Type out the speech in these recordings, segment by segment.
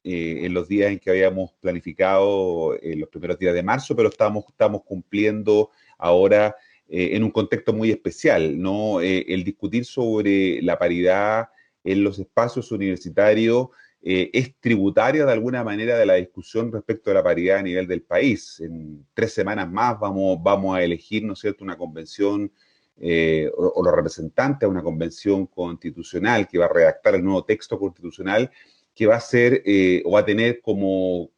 en los días en que habíamos planificado los primeros días de marzo, pero estamos cumpliendo ahora en un contexto muy especial, ¿no? El discutir sobre la paridad en los espacios universitarios es tributaria de alguna manera de la discusión respecto de la paridad a nivel del país. En 3 semanas más vamos a elegir, ¿no es cierto?, una convención o los representantes a una convención constitucional que va a redactar el nuevo texto constitucional que va a ser o va a tener como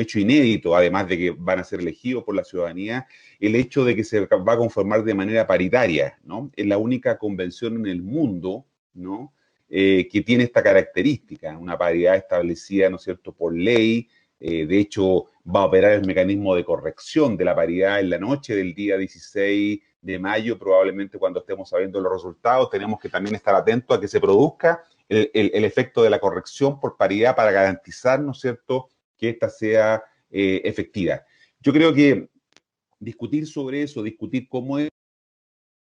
hecho inédito, además de que van a ser elegidos por la ciudadanía, el hecho de que se va a conformar de manera paritaria, ¿no? Es la única convención en el mundo, ¿no? Que tiene esta característica, una paridad establecida, ¿no es cierto?, por ley. De hecho, va a operar el mecanismo de corrección de la paridad en la noche del día 16 de mayo, probablemente cuando estemos sabiendo los resultados. Tenemos que también estar atentos a que se produzca el efecto de la corrección por paridad para garantizar, ¿no es cierto?, que esta sea efectiva. Yo creo que discutir sobre eso, discutir cómo es,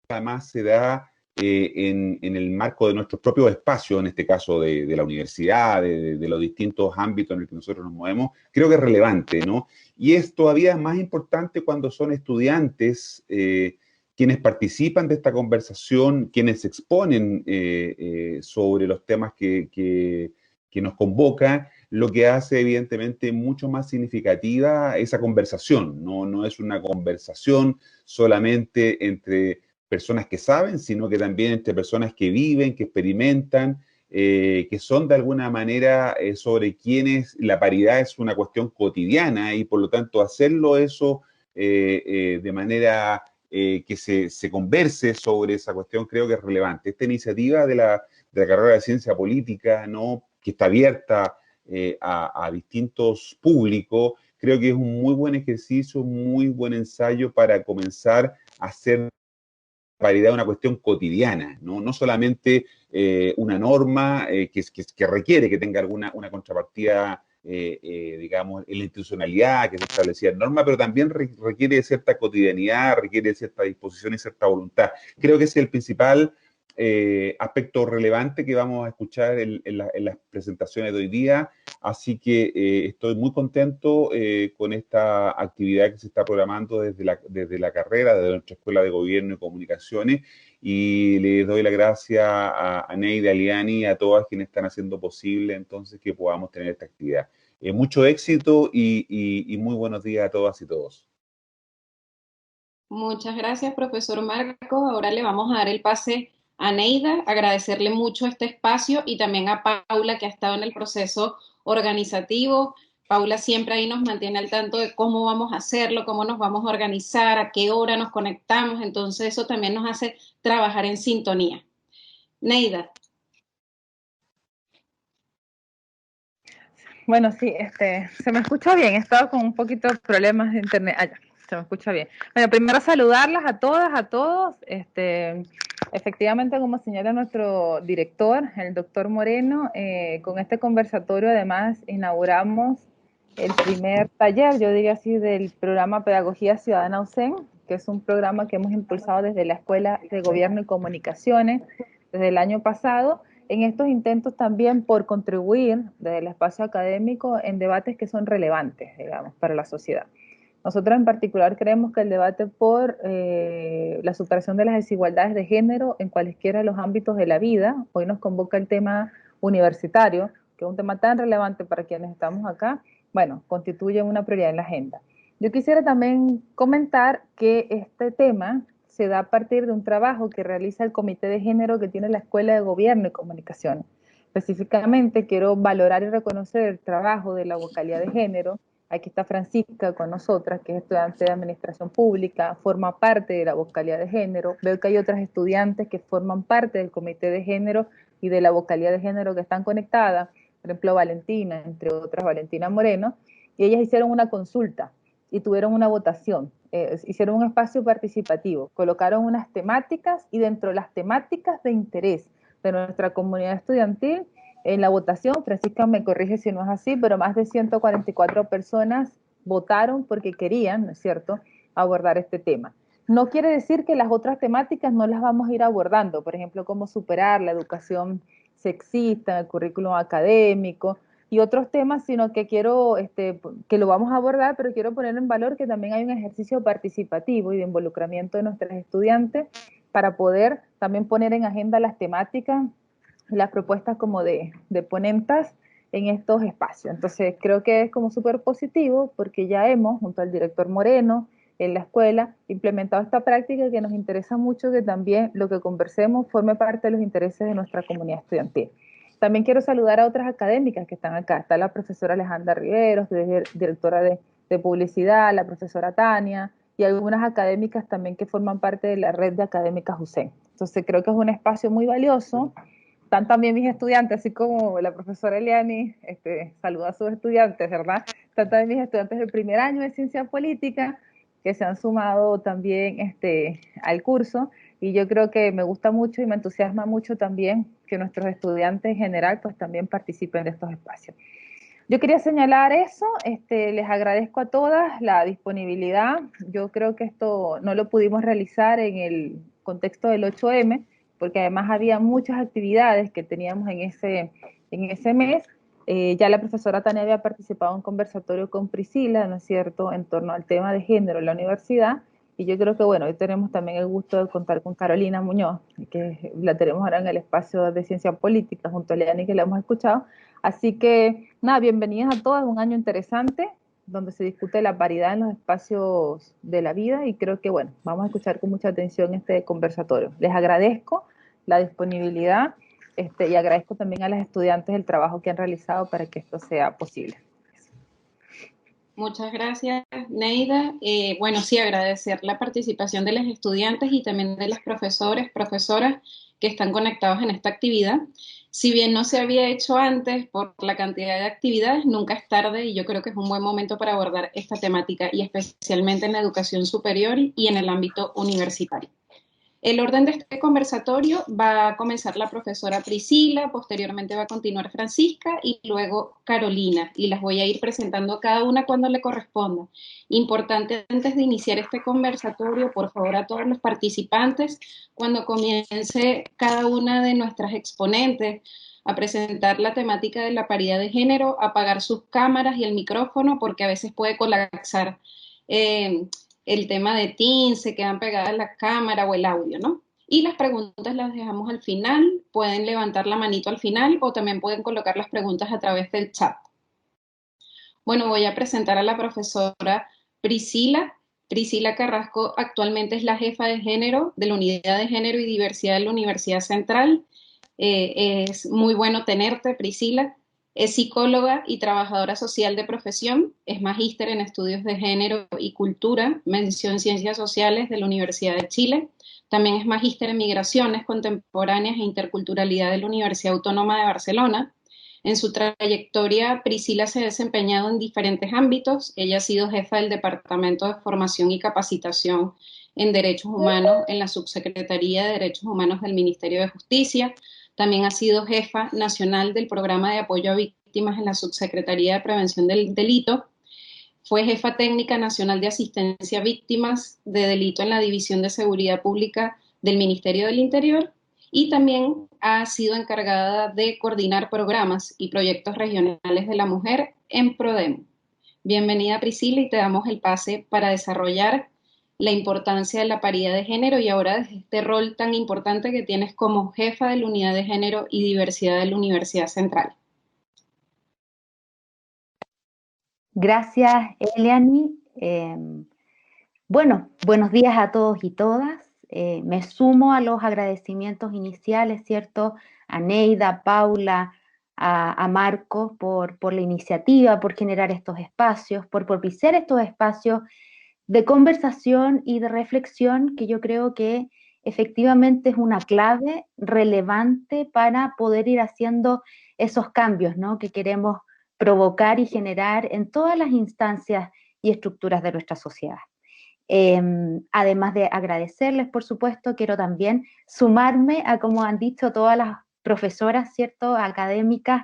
además se da en el marco de nuestros propios espacios, en este caso de la universidad, de los distintos ámbitos en los que nosotros nos movemos, creo que es relevante, ¿no? Y es todavía más importante cuando son estudiantes quienes participan de esta conversación, quienes exponen sobre los temas que nos convocan, lo que hace evidentemente mucho más significativa esa conversación. No es una conversación solamente entre personas que saben, sino que también entre personas que viven, que experimentan, que son de alguna manera sobre quienes la paridad es una cuestión cotidiana y por lo tanto hacerlo eso de manera que se converse sobre esa cuestión creo que es relevante. Esta iniciativa de la carrera de ciencia política, ¿no?, que está abierta a distintos públicos, creo que es un muy buen ejercicio, un muy buen ensayo para comenzar a hacer paridad una cuestión cotidiana, no solamente una norma que requiere que tenga una contrapartida, digamos, en la institucionalidad que se establecía en norma, pero también requiere de cierta cotidianidad, requiere de cierta disposición y cierta voluntad. Creo que ese es el principal aspecto relevante que vamos a escuchar en las presentaciones de hoy día. Así que estoy muy contento con esta actividad que se está programando desde la carrera, desde nuestra Escuela de Gobierno y Comunicaciones, y les doy las gracias a Neide, a Liani y a todas quienes están haciendo posible entonces que podamos tener esta actividad. Mucho éxito y muy buenos días a todas y todos. Muchas gracias, profesor Marcos. Ahora le vamos a dar el pase a Neida, agradecerle mucho este espacio y también a Paula que ha estado en el proceso organizativo. Paula siempre ahí nos mantiene al tanto de cómo vamos a hacerlo, cómo nos vamos a organizar, a qué hora nos conectamos. Entonces eso también nos hace trabajar en sintonía. Neida. Bueno, sí, se me escucha bien. He estado con un poquito de problemas de internet. Allá, se me escucha bien. Bueno, primero saludarlas a todas, a todos. Efectivamente, como señala nuestro director, el doctor Moreno, con este conversatorio además inauguramos el primer taller, yo diría así, del programa Pedagogía Ciudadana UCEN, que es un programa que hemos impulsado desde la Escuela de Gobierno y Comunicaciones desde el año pasado, en estos intentos también por contribuir desde el espacio académico en debates que son relevantes, digamos, para la sociedad. Nosotros en particular creemos que el debate por la superación de las desigualdades de género en cualesquiera de los ámbitos de la vida, hoy nos convoca el tema universitario, que es un tema tan relevante para quienes estamos acá, bueno, constituye una prioridad en la agenda. Yo quisiera también comentar que este tema se da a partir de un trabajo que realiza el Comité de Género que tiene la Escuela de Gobierno y Comunicación. Específicamente quiero valorar y reconocer el trabajo de la vocalía de género. Aquí está Francisca con nosotras, que es estudiante de Administración Pública, forma parte de la vocalía de género. Veo que hay otras estudiantes que forman parte del Comité de Género y de la vocalía de género que están conectadas, por ejemplo Valentina, entre otras Valentina Moreno, y ellas hicieron una consulta y tuvieron una votación, hicieron un espacio participativo, colocaron unas temáticas y dentro de las temáticas de interés de nuestra comunidad estudiantil, en la votación, Francisca me corrige si no es así, pero más de 144 personas votaron porque querían, ¿no es cierto?, abordar este tema. No quiere decir que las otras temáticas no las vamos a ir abordando, por ejemplo, cómo superar la educación sexista en el currículum académico, y otros temas, sino que quiero, que lo vamos a abordar, pero quiero poner en valor que también hay un ejercicio participativo y de involucramiento de nuestros estudiantes para poder también poner en agenda las temáticas y las propuestas como de ponentas en estos espacios. Entonces creo que es como súper positivo porque ya hemos, junto al director Moreno, en la escuela, implementado esta práctica que nos interesa mucho que también lo que conversemos forme parte de los intereses de nuestra comunidad estudiantil. También quiero saludar a otras académicas que están acá. Está la profesora Alejandra Riveros, directora de publicidad, la profesora Tania, y algunas académicas también que forman parte de la red de académicas UCEN. Entonces creo que es un espacio muy valioso. Están también mis estudiantes, así como la profesora Eliani saluda a sus estudiantes, ¿verdad? Están también mis estudiantes del primer año de Ciencia Política, que se han sumado también al curso, y yo creo que me gusta mucho y me entusiasma mucho también que nuestros estudiantes en general pues también participen de estos espacios. Yo quería señalar eso, les agradezco a todas la disponibilidad. Yo creo que esto no lo pudimos realizar en el contexto del 8M, porque además había muchas actividades que teníamos en ese mes. Ya la profesora Tania había participado en un conversatorio con Priscila, ¿no es cierto?, en torno al tema de género en la universidad, y yo creo que, bueno, hoy tenemos también el gusto de contar con Carolina Muñoz, que la tenemos ahora en el espacio de Ciencia Política, junto a Leani, que la hemos escuchado. Así que, nada, bienvenidas a todas, un año interesante, donde se discute la paridad en los espacios de la vida, y creo que, bueno, vamos a escuchar con mucha atención este conversatorio. Les agradezco la disponibilidad y agradezco también a las estudiantes el trabajo que han realizado para que esto sea posible. Muchas gracias, Neida. Bueno, sí, agradecer la participación de los estudiantes y también de los profesores, profesoras que están conectados en esta actividad. Si bien no se había hecho antes por la cantidad de actividades, nunca es tarde y yo creo que es un buen momento para abordar esta temática y especialmente en la educación superior y en el ámbito universitario. El orden de este conversatorio va a comenzar la profesora Priscila, posteriormente va a continuar Francisca y luego Carolina, y las voy a ir presentando cada una cuando le corresponda. Importante antes de iniciar este conversatorio, por favor a todos los participantes, cuando comience cada una de nuestras exponentes a presentar la temática de la paridad de género, apagar sus cámaras y el micrófono porque a veces puede colapsar el tema de Teams, se quedan pegadas la cámara o el audio, ¿no? Y las preguntas las dejamos al final, pueden levantar la manito al final o también pueden colocar las preguntas a través del chat. Bueno, voy a presentar a la profesora Priscila. Priscila Carrasco actualmente es la jefa de género de la Unidad de Género y Diversidad de la Universidad Central. Es muy bueno tenerte, Priscila. Es psicóloga y trabajadora social de profesión, es magíster en estudios de género y cultura, mención ciencias sociales de la Universidad de Chile. También es magíster en migraciones contemporáneas e interculturalidad de la Universidad Autónoma de Barcelona. En su trayectoria, Priscila se ha desempeñado en diferentes ámbitos. Ella ha sido jefa del Departamento de Formación y Capacitación en Derechos Humanos en la Subsecretaría de Derechos Humanos del Ministerio de Justicia. También ha sido jefa nacional del Programa de Apoyo a Víctimas en la Subsecretaría de Prevención del Delito. Fue jefa técnica nacional de asistencia a víctimas de delito en la División de Seguridad Pública del Ministerio del Interior y también ha sido encargada de coordinar programas y proyectos regionales de la mujer en PRODEM. Bienvenida, Priscila, y te damos el pase para desarrollar la importancia de la paridad de género y ahora desde este rol tan importante que tienes como jefa de la Unidad de Género y Diversidad de la Universidad Central. Gracias, Eliani. Bueno, buenos días a todos y todas. Me sumo a los agradecimientos iniciales, ¿cierto? A Neida, a Paula, a Marco por la iniciativa, por generar estos espacios, por propiciar estos espacios de conversación y de reflexión que yo creo que efectivamente es una clave relevante para poder ir haciendo esos cambios, ¿no?, que queremos provocar y generar en todas las instancias y estructuras de nuestra sociedad. Además de agradecerles, por supuesto, quiero también sumarme a, como han dicho todas las profesoras, ¿cierto?, académicas,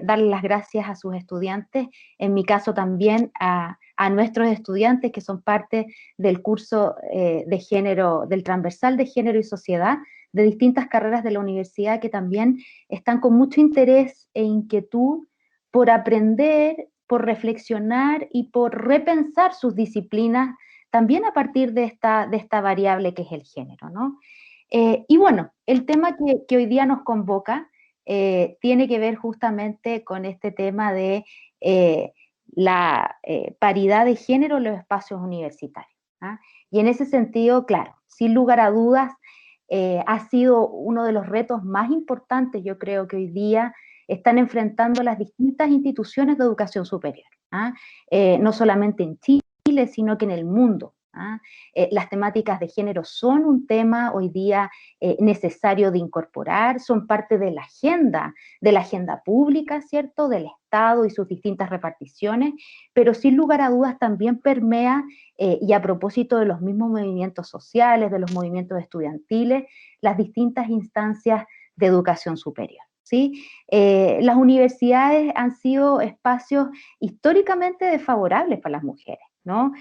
darles las gracias a sus estudiantes, en mi caso también a nuestros estudiantes que son parte del curso de género, del transversal de género y sociedad, de distintas carreras de la universidad que también están con mucho interés e inquietud por aprender, por reflexionar y por repensar sus disciplinas también a partir de esta variable que es el género, ¿no? Y bueno, el tema que hoy día nos convoca tiene que ver justamente con este tema de la paridad de género en los espacios universitarios. ¿Ah? Y en ese sentido, claro, sin lugar a dudas, ha sido uno de los retos más importantes, yo creo que hoy día están enfrentando las distintas instituciones de educación superior, ¿ah? No solamente en Chile, sino que en el mundo. ¿Ah? Las temáticas de género son un tema hoy día necesario de incorporar, son parte de la agenda pública, ¿cierto? Del Estado y sus distintas reparticiones, pero sin lugar a dudas también permea, y a propósito de los mismos movimientos sociales, de los movimientos estudiantiles, las distintas instancias de educación superior. ¿Sí? Las universidades han sido espacios históricamente desfavorables para las mujeres, ¿no?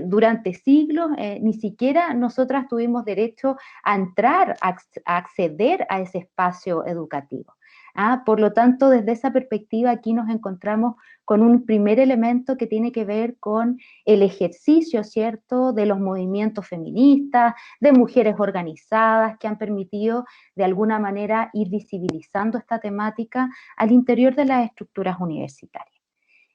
Durante siglos ni siquiera nosotras tuvimos derecho a entrar, a acceder a ese espacio educativo. ¿Ah? Por lo tanto, desde esa perspectiva aquí nos encontramos con un primer elemento que tiene que ver con el ejercicio, ¿cierto?, de los movimientos feministas, de mujeres organizadas que han permitido de alguna manera ir visibilizando esta temática al interior de las estructuras universitarias.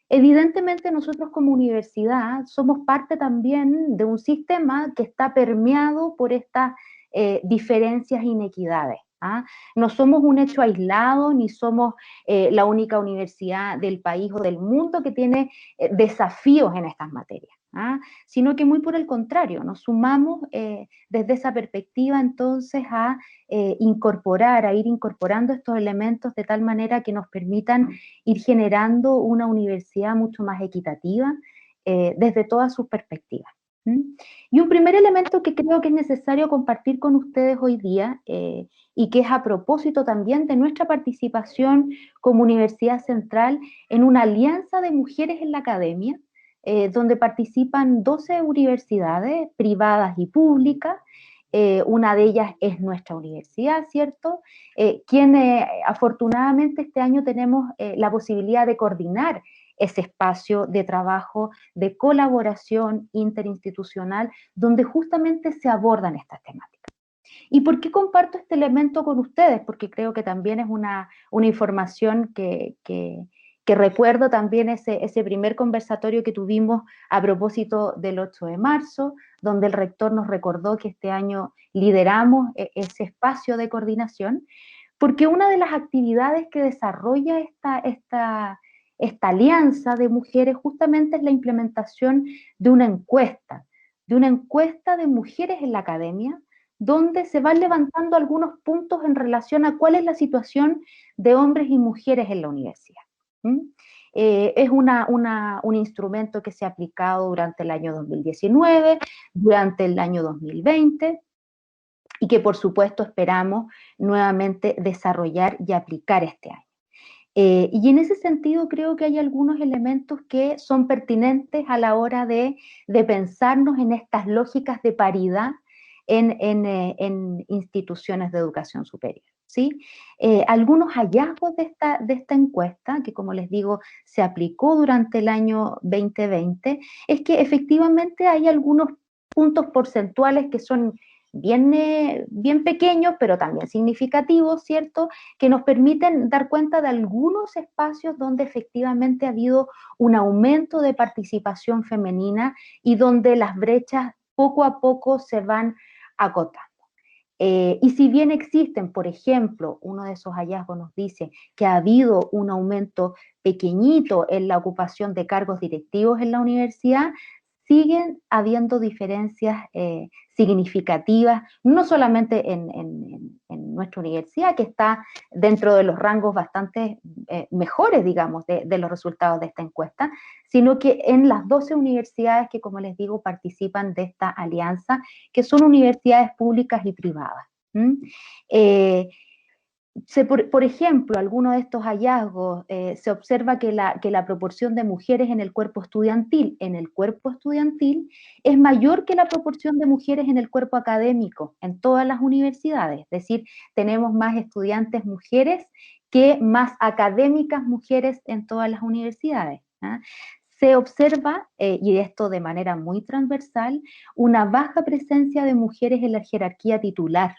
Evidentemente nosotros como universidad somos parte también de un sistema que está permeado por estas diferencias e inequidades. ¿Ah? No somos un hecho aislado, ni somos la única universidad del país o del mundo que tiene desafíos en estas materias, ¿ah? Sino que muy por el contrario, nos sumamos desde esa perspectiva entonces a incorporar, a ir incorporando estos elementos de tal manera que nos permitan ir generando una universidad mucho más equitativa desde todas sus perspectivas. Y un primer elemento que creo que es necesario compartir con ustedes hoy día, y que es a propósito también de nuestra participación como Universidad Central en una alianza de mujeres en la academia, donde participan 12 universidades privadas y públicas. Una de ellas es nuestra universidad, ¿cierto? Quien afortunadamente este año tenemos la posibilidad de coordinar ese espacio de trabajo, de colaboración interinstitucional, donde justamente se abordan estas temáticas. ¿Y por qué comparto este elemento con ustedes? Porque creo que también es una información que recuerdo también ese primer conversatorio que tuvimos a propósito del 8 de marzo, donde el rector nos recordó que este año lideramos ese espacio de coordinación, porque una de las actividades que desarrolla esta alianza de mujeres justamente es la implementación de una encuesta de mujeres en la academia, donde se van levantando algunos puntos en relación a cuál es la situación de hombres y mujeres en la universidad. Es un instrumento que se ha aplicado durante el año 2019, durante el año 2020, y que por supuesto esperamos nuevamente desarrollar y aplicar este año. Y en ese sentido creo que hay algunos elementos que son pertinentes a la hora de pensarnos en estas lógicas de paridad en instituciones de educación superior. ¿Sí? Algunos hallazgos de esta encuesta, que como les digo, se aplicó durante el año 2020, es que efectivamente hay algunos puntos porcentuales que son bien pequeños, pero también significativos, ¿cierto?, que nos permiten dar cuenta de algunos espacios donde efectivamente ha habido un aumento de participación femenina y donde las brechas poco a poco se van acotando. Y si bien existen, por ejemplo, uno de esos hallazgos nos dice que ha habido un aumento pequeñito en la ocupación de cargos directivos en la universidad, siguen habiendo diferencias significativas, no solamente en nuestra universidad, que está dentro de los rangos bastante mejores, digamos, de los resultados de esta encuesta, sino que en las 12 universidades que, como les digo, participan de esta alianza, que son universidades públicas y privadas. Por ejemplo, alguno de estos hallazgos, se observa que la proporción de mujeres en el cuerpo estudiantil es mayor que la proporción de mujeres en el cuerpo académico en todas las universidades. Es decir, tenemos más estudiantes mujeres que más académicas mujeres en todas las universidades. Se observa, y esto de manera muy transversal, una baja presencia de mujeres en la jerarquía titular.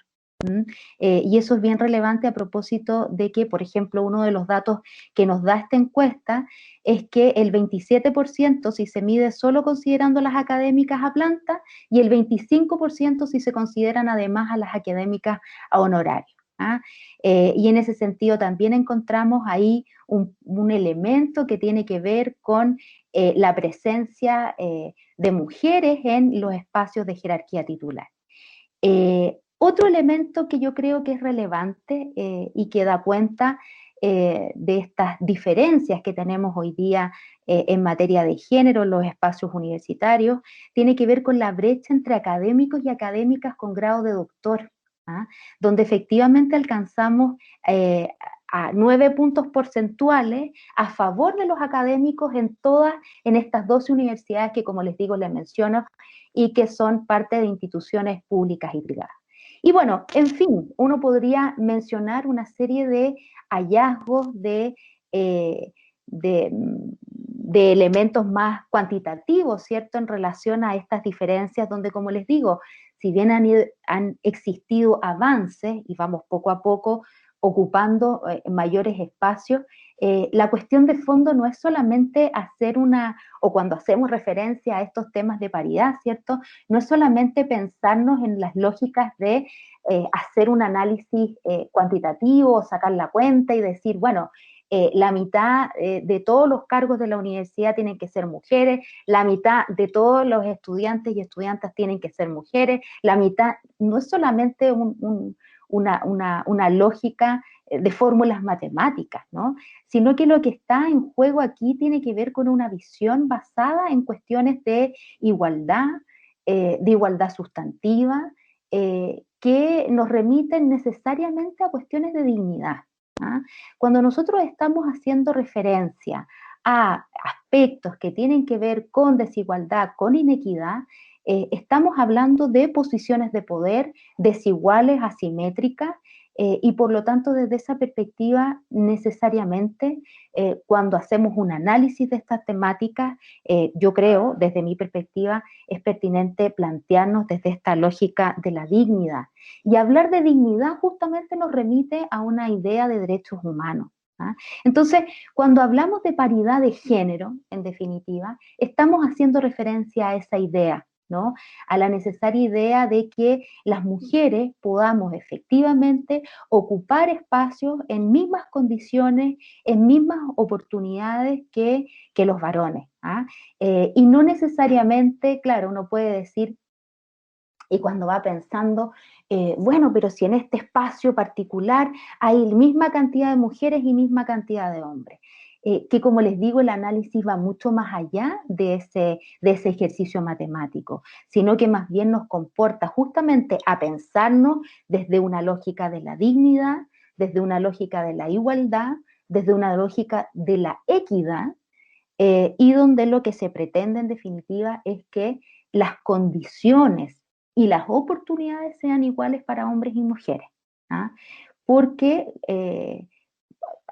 Y eso es bien relevante a propósito de que, por ejemplo, uno de los datos que nos da esta encuesta es que el 27% si se mide solo considerando las académicas a planta y el 25% si se consideran además a las académicas a honorario. Y en ese sentido también encontramos ahí un elemento que tiene que ver con la presencia de mujeres en los espacios de jerarquía titular. Otro elemento que yo creo que es relevante y que da cuenta de estas diferencias que tenemos hoy día en materia de género en los espacios universitarios, tiene que ver con la brecha entre académicos y académicas con grado de doctor, donde efectivamente alcanzamos a 9 puntos porcentuales a favor de los académicos en estas 12 universidades que, como les digo, les menciono, y que son parte de instituciones públicas y privadas. Y bueno, en fin, uno podría mencionar una serie de hallazgos de elementos más cuantitativos, ¿cierto?, en relación a estas diferencias, donde, como les digo, si bien han existido avances y vamos poco a poco ocupando mayores espacios, la cuestión de fondo no es solamente hacer o cuando hacemos referencia a estos temas de paridad, ¿cierto?, no es solamente pensarnos en las lógicas de hacer un análisis cuantitativo, sacar la cuenta y decir, bueno, la mitad de todos los cargos de la universidad tienen que ser mujeres, la mitad de todos los estudiantes y estudiantas tienen que ser mujeres, la mitad, no es solamente una lógica de fórmulas matemáticas, ¿no?, sino que lo que está en juego aquí tiene que ver con una visión basada en cuestiones de igualdad sustantiva, que nos remiten necesariamente a cuestiones de dignidad. Cuando nosotros estamos haciendo referencia a aspectos que tienen que ver con desigualdad, con inequidad, estamos hablando de posiciones de poder desiguales, asimétricas, y por lo tanto desde esa perspectiva necesariamente cuando hacemos un análisis de estas temáticas, yo creo, desde mi perspectiva, es pertinente plantearnos desde esta lógica de la dignidad. Y hablar de dignidad justamente nos remite a una idea de derechos humanos. Entonces, cuando hablamos de paridad de género, en definitiva, estamos haciendo referencia a esa idea, ¿no?, a la necesaria idea de que las mujeres podamos efectivamente ocupar espacios en mismas condiciones, en mismas oportunidades que los varones. Y no necesariamente, claro, uno puede decir, y cuando va pensando, bueno, pero si en este espacio particular hay la misma cantidad de mujeres y misma cantidad de hombres, que como les digo, el análisis va mucho más allá de ese ejercicio matemático, sino que más bien nos comporta justamente a pensarnos desde una lógica de la dignidad, desde una lógica de la igualdad, desde una lógica de la equidad, y donde lo que se pretende en definitiva es que las condiciones y las oportunidades sean iguales para hombres y mujeres, porque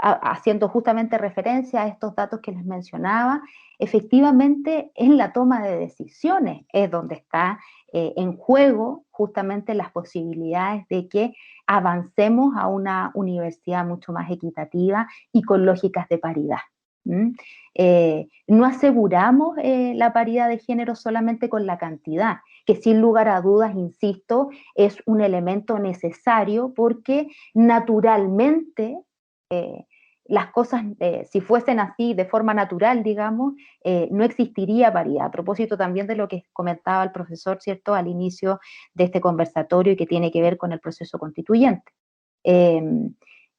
haciendo justamente referencia a estos datos que les mencionaba, efectivamente en la toma de decisiones es donde está en juego justamente las posibilidades de que avancemos a una universidad mucho más equitativa y con lógicas de paridad. No aseguramos la paridad de género solamente con la cantidad, que sin lugar a dudas, insisto, es un elemento necesario porque naturalmente las cosas, si fuesen así de forma natural, digamos, no existiría paridad. A propósito también de lo que comentaba el profesor, ¿cierto?, al inicio de este conversatorio y que tiene que ver con el proceso constituyente.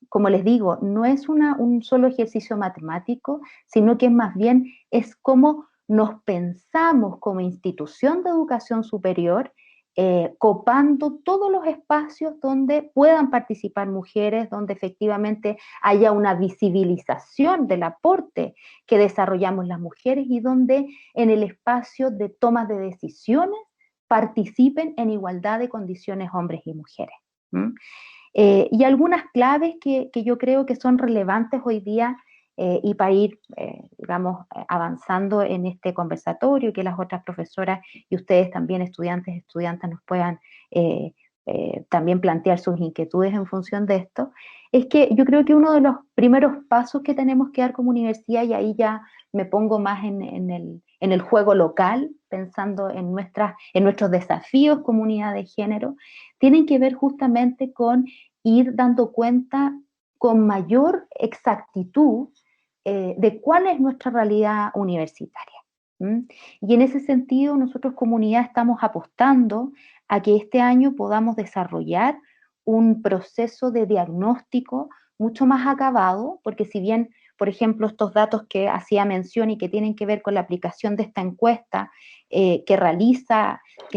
Como les digo, no es un solo ejercicio matemático, sino que más bien es cómo nos pensamos como institución de educación superior, copando todos los espacios donde puedan participar mujeres, donde efectivamente haya una visibilización del aporte que desarrollamos las mujeres y donde en el espacio de tomas de decisiones participen en igualdad de condiciones hombres y mujeres. Y algunas claves que yo creo que son relevantes hoy día y para ir, digamos, avanzando en este conversatorio, que las otras profesoras y ustedes también, estudiantes, nos puedan también plantear sus inquietudes en función de esto, es que yo creo que uno de los primeros pasos que tenemos que dar como universidad, y ahí ya me pongo más en el juego local, pensando en nuestros desafíos como unidad de género, tienen que ver justamente con ir dando cuenta con mayor exactitud de cuál es nuestra realidad universitaria. ¿Mm? Y en ese sentido, nosotros comunidad estamos apostando a que este año podamos desarrollar un proceso de diagnóstico mucho más acabado, porque si bien, por ejemplo, estos datos que hacía mención y que tienen que ver con la aplicación de esta encuesta que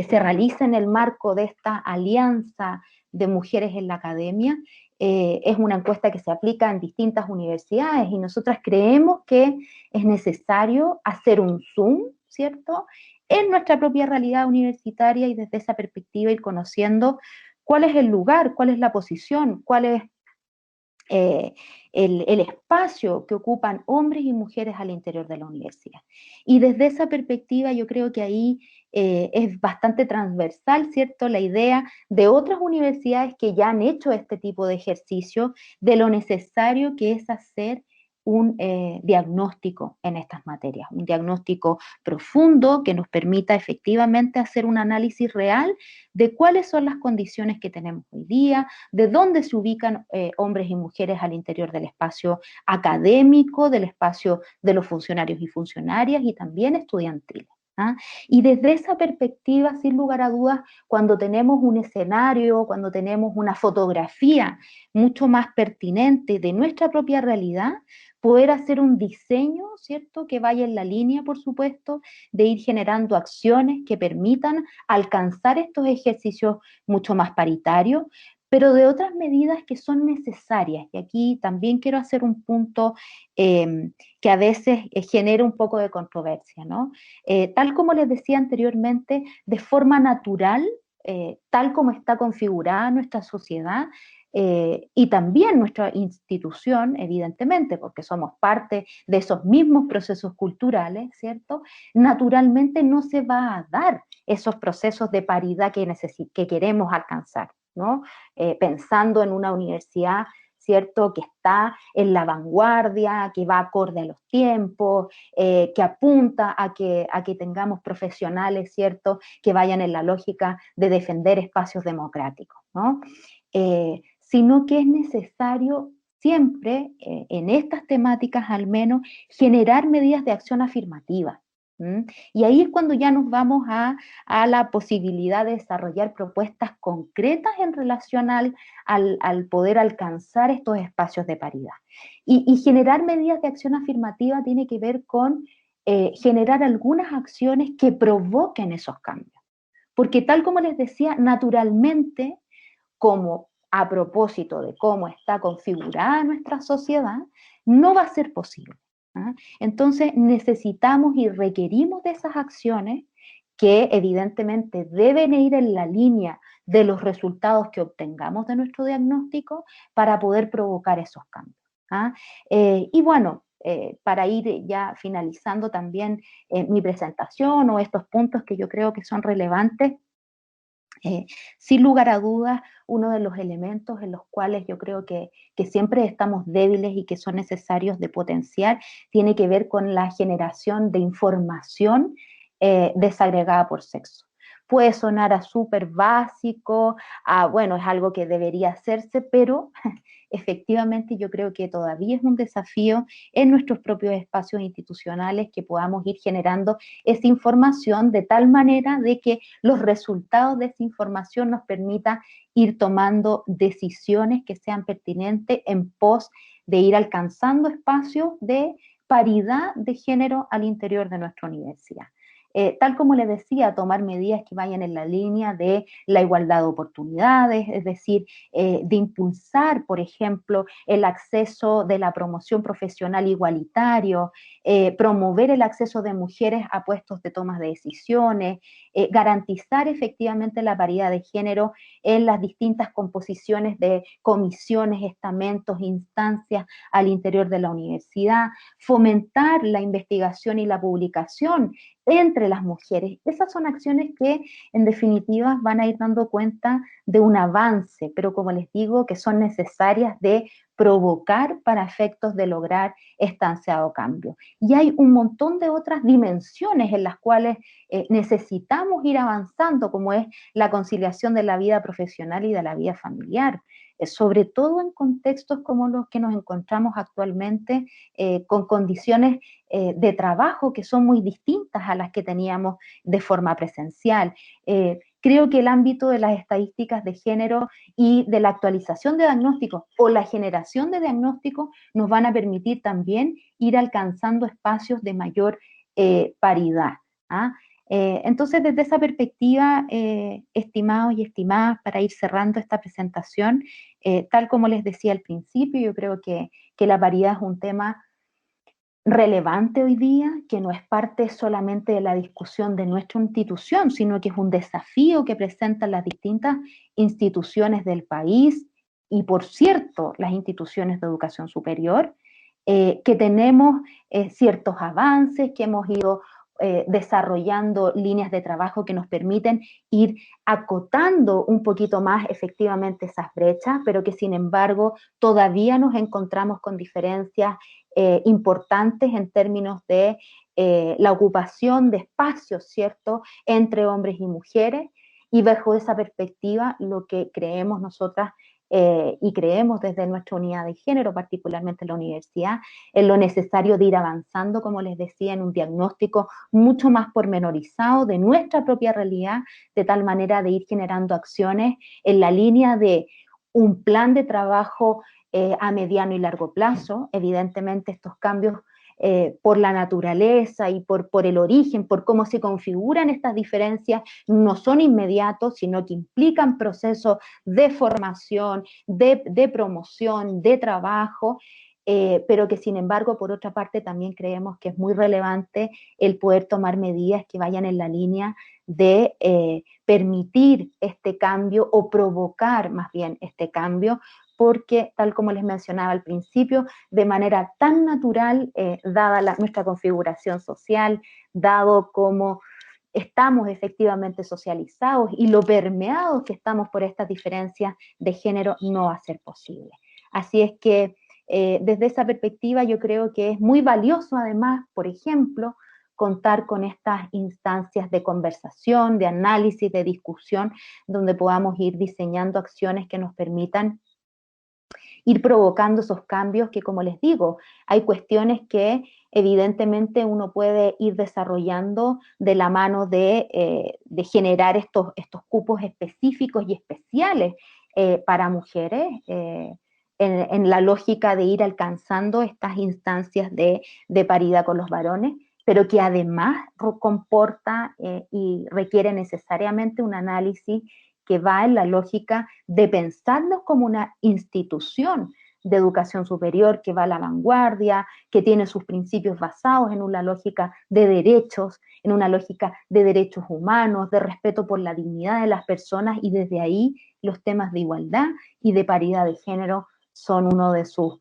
se realiza en el marco de esta alianza de mujeres en la academia, es una encuesta que se aplica en distintas universidades y nosotras creemos que es necesario hacer un zoom, ¿cierto?, en nuestra propia realidad universitaria y desde esa perspectiva ir conociendo cuál es el lugar, cuál es la posición, cuál es el espacio que ocupan hombres y mujeres al interior de la universidad. Y desde esa perspectiva yo creo que ahí es bastante transversal, ¿cierto?, la idea de otras universidades que ya han hecho este tipo de ejercicio, de lo necesario que es hacer un diagnóstico en estas materias, un diagnóstico profundo que nos permita efectivamente hacer un análisis real de cuáles son las condiciones que tenemos hoy día, de dónde se ubican hombres y mujeres al interior del espacio académico, del espacio de los funcionarios y funcionarias y también estudiantil. ¿Ah? Y desde esa perspectiva, sin lugar a dudas, cuando tenemos un escenario, cuando tenemos una fotografía mucho más pertinente de nuestra propia realidad, poder hacer un diseño, ¿cierto?, que vaya en la línea, por supuesto, de ir generando acciones que permitan alcanzar estos ejercicios mucho más paritarios, pero de otras medidas que son necesarias. Y aquí también quiero hacer un punto que a veces genera un poco de controversia, ¿no? Tal como les decía anteriormente, de forma natural, tal como está configurada nuestra sociedad, y también nuestra institución, evidentemente, porque somos parte de esos mismos procesos culturales, ¿cierto? Naturalmente no se va a dar esos procesos de paridad que queremos alcanzar, ¿no? Pensando en una universidad, ¿cierto?, que está en la vanguardia, que va acorde a los tiempos, que apunta a que tengamos profesionales, ¿cierto?, que vayan en la lógica de defender espacios democráticos, ¿no? Sino que es necesario siempre, en estas temáticas al menos, generar medidas de acción afirmativa. ¿Mm? Y ahí es cuando ya nos vamos a la posibilidad de desarrollar propuestas concretas en relación al poder alcanzar estos espacios de paridad. Y generar medidas de acción afirmativa tiene que ver con generar algunas acciones que provoquen esos cambios. Porque tal como les decía, naturalmente, como a propósito de cómo está configurada nuestra sociedad, no va a ser posible. ¿Ah? Entonces necesitamos y requerimos de esas acciones que evidentemente deben ir en la línea de los resultados que obtengamos de nuestro diagnóstico para poder provocar esos cambios. ¿Ah? Y bueno, para ir ya finalizando también mi presentación o estos puntos que yo creo que son relevantes, sin lugar a dudas, uno de los elementos en los cuales yo creo que siempre estamos débiles y que son necesarios de potenciar tiene que ver con la generación de información desagregada por sexo. Puede sonar a súper básico, bueno, es algo que debería hacerse, pero efectivamente yo creo que todavía es un desafío en nuestros propios espacios institucionales que podamos ir generando esa información de tal manera de que los resultados de esa información nos permitan ir tomando decisiones que sean pertinentes en pos de ir alcanzando espacios de paridad de género al interior de nuestra universidad. tal como les decía, tomar medidas que vayan en la línea de la igualdad de oportunidades, es decir, de impulsar, por ejemplo, el acceso de la promoción profesional igualitario, promover el acceso de mujeres a puestos de toma de decisiones, garantizar efectivamente la paridad de género en las distintas composiciones de comisiones, estamentos, instancias al interior de la universidad, fomentar la investigación y la publicación entre las mujeres. Esas son acciones que en definitiva van a ir dando cuenta de un avance, pero como les digo, que son necesarias de provocar para efectos de lograr este ansiado cambio. Y hay un montón de otras dimensiones en las cuales necesitamos ir avanzando, como es la conciliación de la vida profesional y de la vida familiar, sobre todo en contextos como los que nos encontramos actualmente, con condiciones de trabajo que son muy distintas a las que teníamos de forma presencial. Creo que el ámbito de las estadísticas de género y de la actualización de diagnósticos o la generación de diagnósticos nos van a permitir también ir alcanzando espacios de mayor paridad. ¿Ah? Entonces, desde esa perspectiva, estimados y estimadas, para ir cerrando esta presentación, tal como les decía al principio, yo creo que la paridad es un tema relevante hoy día, que no es parte solamente de la discusión de nuestra institución, sino que es un desafío que presentan las distintas instituciones del país y, por cierto, las instituciones de educación superior, que tenemos ciertos avances, que hemos ido desarrollando líneas de trabajo que nos permiten ir acotando un poquito más efectivamente esas brechas, pero que sin embargo todavía nos encontramos con diferencias importantes en términos de la ocupación de espacios, ¿cierto?, entre hombres y mujeres, y bajo esa perspectiva lo que creemos nosotras y creemos desde nuestra unidad de género, particularmente en la universidad, en lo necesario de ir avanzando, como les decía, en un diagnóstico mucho más pormenorizado de nuestra propia realidad, de tal manera de ir generando acciones en la línea de un plan de trabajo a mediano y largo plazo. Evidentemente estos cambios por la naturaleza y por el origen, por cómo se configuran estas diferencias, no son inmediatos, sino que implican procesos de formación, de promoción, de trabajo, pero que sin embargo, por otra parte, también creemos que es muy relevante el poder tomar medidas que vayan en la línea de permitir este cambio o provocar más bien este cambio, porque tal como les mencionaba al principio, de manera tan natural, dada nuestra configuración social, dado como estamos efectivamente socializados y lo permeados que estamos por estas diferencias de género, no va a ser posible. Así es que desde esa perspectiva yo creo que es muy valioso además, por ejemplo, contar con estas instancias de conversación, de análisis, de discusión, donde podamos ir diseñando acciones que nos permitan ir provocando esos cambios que, como les digo, hay cuestiones que evidentemente uno puede ir desarrollando de la mano de generar estos cupos específicos y especiales para mujeres, en la lógica de ir alcanzando estas instancias de paridad con los varones, pero que además comporta y requiere necesariamente un análisis que va en la lógica de pensarnos como una institución de educación superior que va a la vanguardia, que tiene sus principios basados en una lógica de derechos, en una lógica de derechos humanos, de respeto por la dignidad de las personas, y desde ahí los temas de igualdad y de paridad de género son uno de sus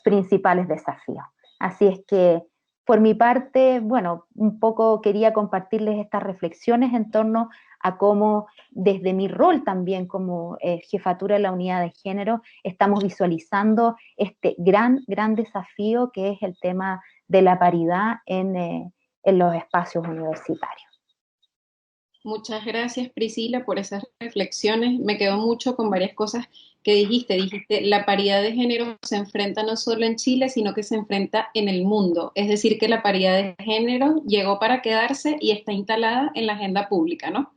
principales desafíos. Así es que, por mi parte, bueno, un poco quería compartirles estas reflexiones en torno a cómo desde mi rol también como jefatura de la unidad de género estamos visualizando este gran desafío que es el tema de la paridad en los espacios universitarios. Muchas gracias, Priscila, por esas reflexiones. Me quedo mucho con varias cosas que dijiste. Dijiste, la paridad de género se enfrenta no solo en Chile, sino que se enfrenta en el mundo. Es decir, que la paridad de género llegó para quedarse y está instalada en la agenda pública, ¿no?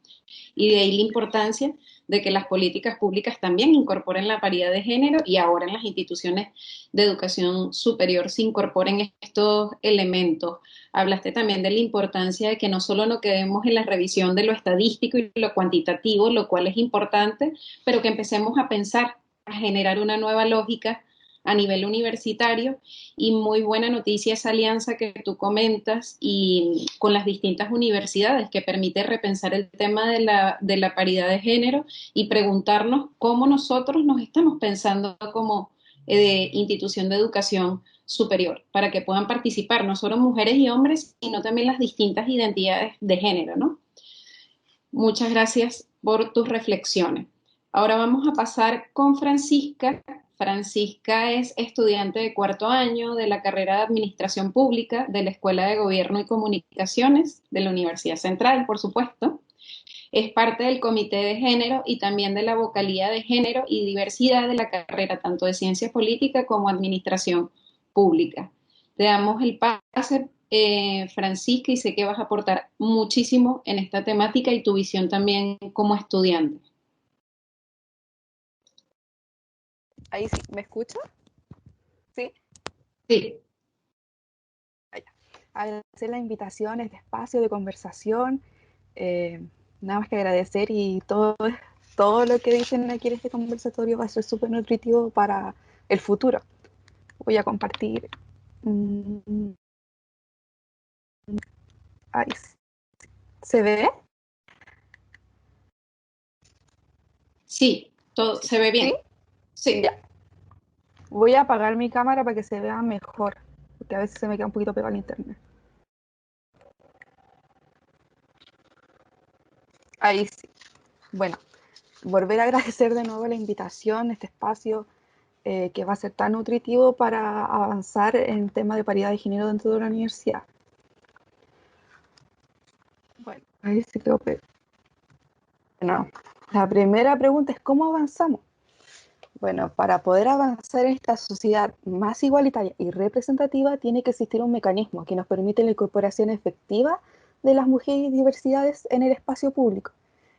Y de ahí la importancia de que las políticas públicas también incorporen la paridad de género y ahora en las instituciones de educación superior se incorporen estos elementos. Hablaste también de la importancia de que no solo nos quedemos en la revisión de lo estadístico y lo cuantitativo, lo cual es importante, pero que empecemos a pensar, a generar una nueva lógica a nivel universitario y muy buena noticia esa alianza que tú comentas y con las distintas universidades que permite repensar el tema de la paridad de género y preguntarnos cómo nosotros nos estamos pensando como institución de educación superior para que puedan participar no solo mujeres y hombres, sino también las distintas identidades de género, ¿no? Muchas gracias por tus reflexiones. Ahora vamos a pasar con Francisca. Francisca es estudiante de cuarto año de la carrera de Administración Pública de la Escuela de Gobierno y Comunicaciones de la Universidad Central, por supuesto. Es parte del Comité de Género y también de la Vocalía de Género y Diversidad de la carrera tanto de Ciencia Política como Administración Pública. Te damos el pase, Francisca, y sé que vas a aportar muchísimo en esta temática y tu visión también como estudiante. Ahí sí, ¿me escucha? ¿Sí? Sí. Agradecer la invitación, este espacio de conversación. Nada más que agradecer y todo lo que dicen aquí en este conversatorio va a ser súper nutritivo para el futuro. Voy a compartir. Ahí, ¿se ve? Sí, todo se ve bien. Sí. Ya. Voy a apagar mi cámara para que se vea mejor, porque a veces se me queda un poquito pegado el internet. Ahí sí. Bueno, volver a agradecer de nuevo la invitación, este espacio que va a ser tan nutritivo para avanzar en el tema de paridad de género dentro de la universidad. Bueno, ahí sí quedó pegado. Bueno, la primera pregunta es ¿cómo avanzamos? Bueno, para poder avanzar en esta sociedad más igualitaria y representativa tiene que existir un mecanismo que nos permite la incorporación efectiva de las mujeres y diversidades en el espacio público,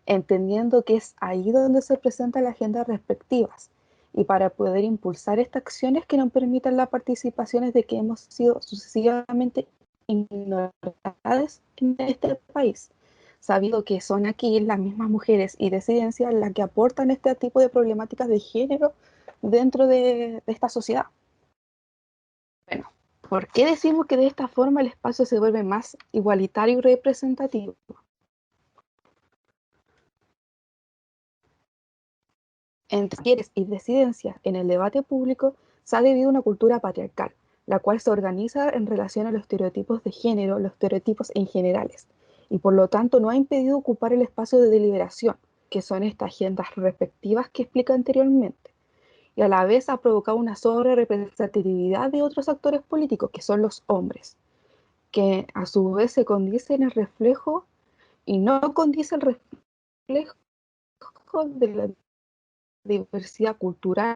entendiendo que es ahí donde se presentan las agendas respectivas y para poder impulsar estas acciones que nos permitan la participación de que hemos sido sucesivamente ignoradas en este país, sabido que son aquí las mismas mujeres y disidencias las que aportan este tipo de problemáticas de género dentro de esta sociedad. Bueno, ¿por qué decimos que de esta forma el espacio se vuelve más igualitario y representativo? Entre mujeres y disidencias en el debate público se ha vivido una cultura patriarcal, la cual se organiza en relación a los estereotipos de género, los estereotipos en generales, y por lo tanto no ha impedido ocupar el espacio de deliberación, que son estas agendas respectivas que explica anteriormente, y a la vez ha provocado una sobre-representatividad de otros actores políticos, que son los hombres, que a su vez se condice en el reflejo y no condice el reflejo de la diversidad cultural.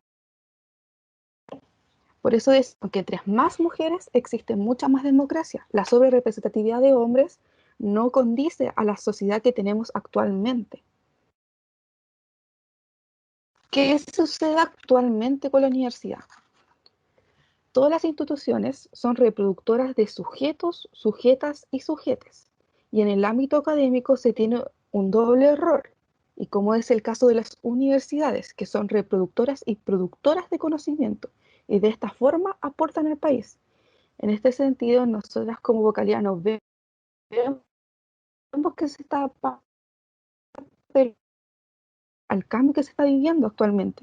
Por eso es que entre más mujeres existe mucha más democracia. La sobrerepresentatividad de hombres no condice a la sociedad que tenemos actualmente. ¿Qué sucede actualmente con la universidad? Todas las instituciones son reproductoras de sujetos, sujetas y sujetes. Y en el ámbito académico se tiene un doble rol. Y como es el caso de las universidades, que son reproductoras y productoras de conocimiento. Y de esta forma aportan al país. En este sentido, nosotras como vocalía nos vemos que se está al cambio que se está viviendo actualmente.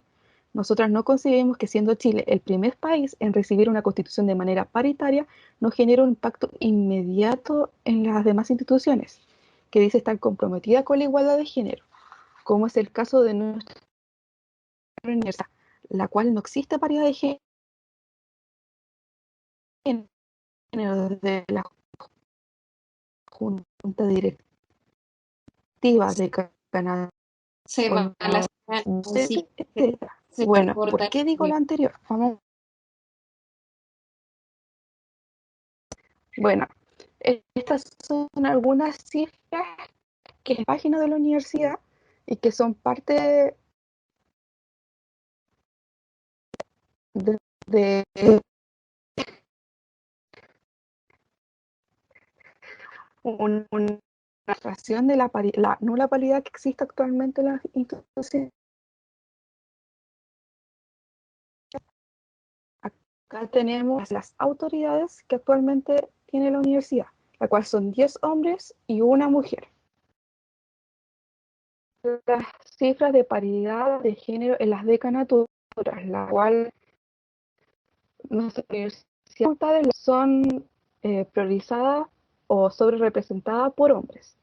Nosotras no concebimos que siendo Chile el primer país en recibir una constitución de manera paritaria, no genera un impacto inmediato en las demás instituciones, que dice estar comprometida con la igualdad de género, como es el caso de nuestra universidad, la cual no existe paridad de género desde la junta directiva de Canadá. Se va a la sí, bueno, ¿por qué digo lo anterior? Vamos. Bueno, estas son algunas cifras que es la página de la universidad y que son parte de una narración de la nula paridad que existe actualmente en las instituciones. Acá tenemos las autoridades que actualmente tiene la universidad, la cual son 10 hombres y una mujer. Las cifras de paridad de género en las decanatura, la cual nuestras universidades son priorizadas o sobre representadas por hombres.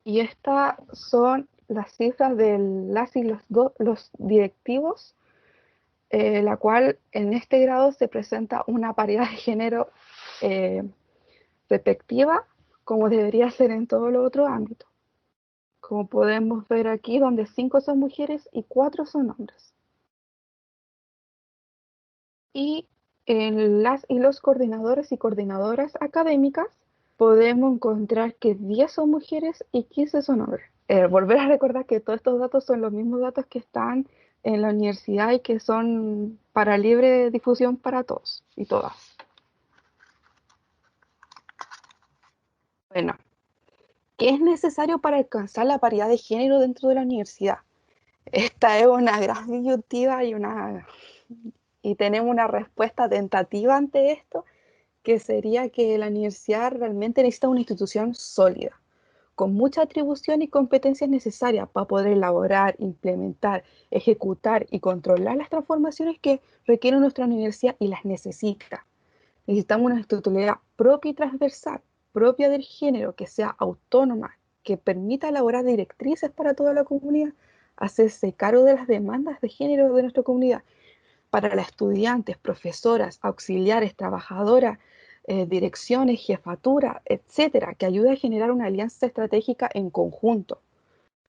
Y estas son las cifras de las y los directivos, la cual en este grado se presenta una paridad de género respectiva, como debería ser en todos los otros ámbitos. Como podemos ver aquí, donde 5 son mujeres y 4 son hombres. Y en las y los coordinadores y coordinadoras académicas podemos encontrar que 10 son mujeres y 15 son hombres. Volver a recordar que todos estos datos son los mismos datos que están en la universidad y que son para libre difusión para todos y todas. Bueno, ¿qué es necesario para alcanzar la paridad de género dentro de la universidad? Esta es una gran disyuntiva y tenemos una respuesta tentativa ante esto, que sería que la universidad realmente necesita una institución sólida, con mucha atribución y competencias necesarias para poder elaborar, implementar, ejecutar y controlar las transformaciones que requiere nuestra universidad y las necesita. Necesitamos una institucionalidad propia y transversal, propia del género, que sea autónoma, que permita elaborar directrices para toda la comunidad, hacerse cargo de las demandas de género de nuestra comunidad, para las estudiantes, profesoras, auxiliares, trabajadoras, direcciones, jefatura, etcétera, que ayude a generar una alianza estratégica en conjunto,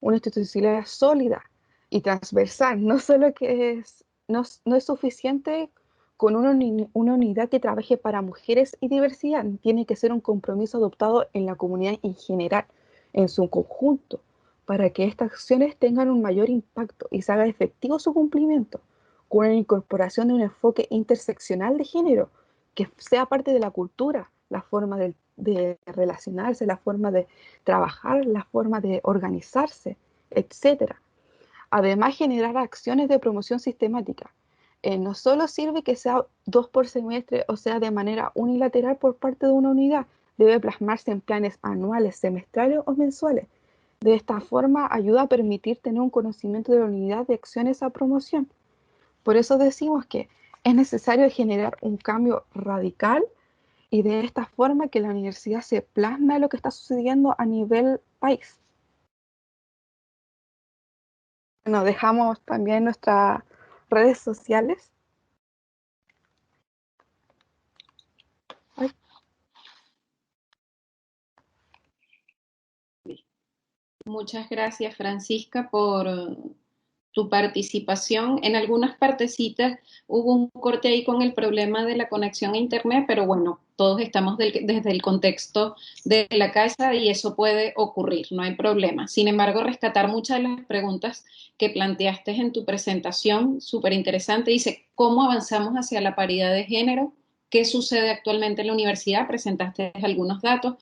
una institucionalidad sólida y transversal. No solo no es suficiente con una unidad que trabaje para mujeres y diversidad, tiene que ser un compromiso adoptado en la comunidad en general, en su conjunto, para que estas acciones tengan un mayor impacto y se haga efectivo su cumplimiento, con una incorporación de un enfoque interseccional de género, que sea parte de la cultura, la forma de relacionarse, la forma de trabajar, la forma de organizarse, etcétera. Además, generar acciones de promoción sistemática. No solo sirve que sea 2 por semestre o sea de manera unilateral por parte de una unidad, debe plasmarse en planes anuales, semestrales o mensuales. De esta forma, ayuda a permitir tener un conocimiento de la unidad de acciones a promoción. Por eso decimos que es necesario generar un cambio radical y de esta forma que la universidad se plasme lo que está sucediendo a nivel país. Nos dejamos también nuestras redes sociales. Ay. Muchas gracias, Francisca, por tu participación. En algunas partecitas hubo un corte ahí con el problema de la conexión a Internet, pero bueno, todos estamos desde el contexto de la casa y eso puede ocurrir, no hay problema. Sin embargo, rescatar muchas de las preguntas que planteaste en tu presentación, súper interesante. Dice, ¿cómo avanzamos hacia la paridad de género? ¿Qué sucede actualmente en la universidad? Presentaste algunos datos.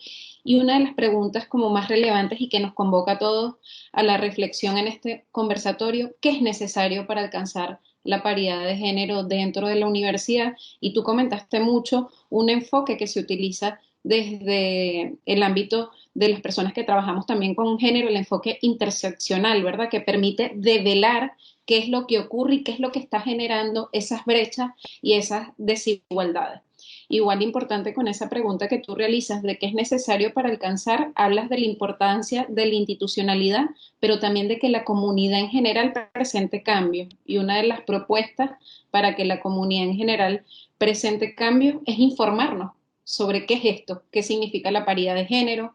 Y una de las preguntas como más relevantes y que nos convoca a todos a la reflexión en este conversatorio, ¿qué es necesario para alcanzar la paridad de género dentro de la universidad? Y tú comentaste mucho un enfoque que se utiliza desde el ámbito de las personas que trabajamos también con género, el enfoque interseccional, ¿verdad? Que permite develar qué es lo que ocurre y qué es lo que está generando esas brechas y esas desigualdades. Igual importante con esa pregunta que tú realizas de qué es necesario para alcanzar, hablas de la importancia de la institucionalidad, pero también de que la comunidad en general presente cambio. Y una de las propuestas para que la comunidad en general presente cambio es informarnos sobre qué es esto, qué significa la paridad de género,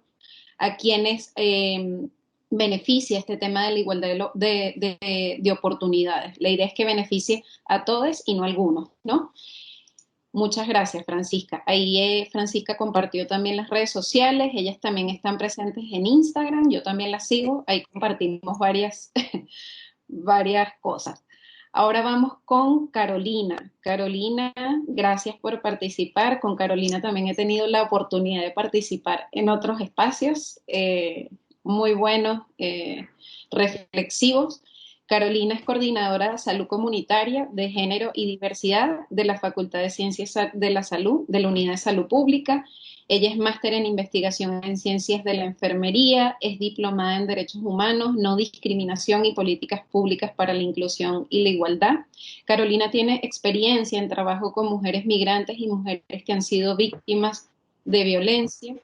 a quienes beneficia este tema de la igualdad de oportunidades. La idea es que beneficie a todos y no a algunos, ¿no? Muchas gracias, Francisca. Ahí Francisca compartió también las redes sociales, ellas también están presentes en Instagram, yo también las sigo, ahí compartimos varias, varias cosas. Ahora vamos con Carolina. Carolina, gracias por participar. Con Carolina también he tenido la oportunidad de participar en otros espacios muy buenos, reflexivos. Carolina es coordinadora de salud comunitaria, de género y diversidad de la Facultad de Ciencias de la Salud, de la Unidad de Salud Pública. Ella es máster en investigación en ciencias de la enfermería, es diplomada en derechos humanos, no discriminación y políticas públicas para la inclusión y la igualdad. Carolina tiene experiencia en trabajo con mujeres migrantes y mujeres que han sido víctimas de violencia.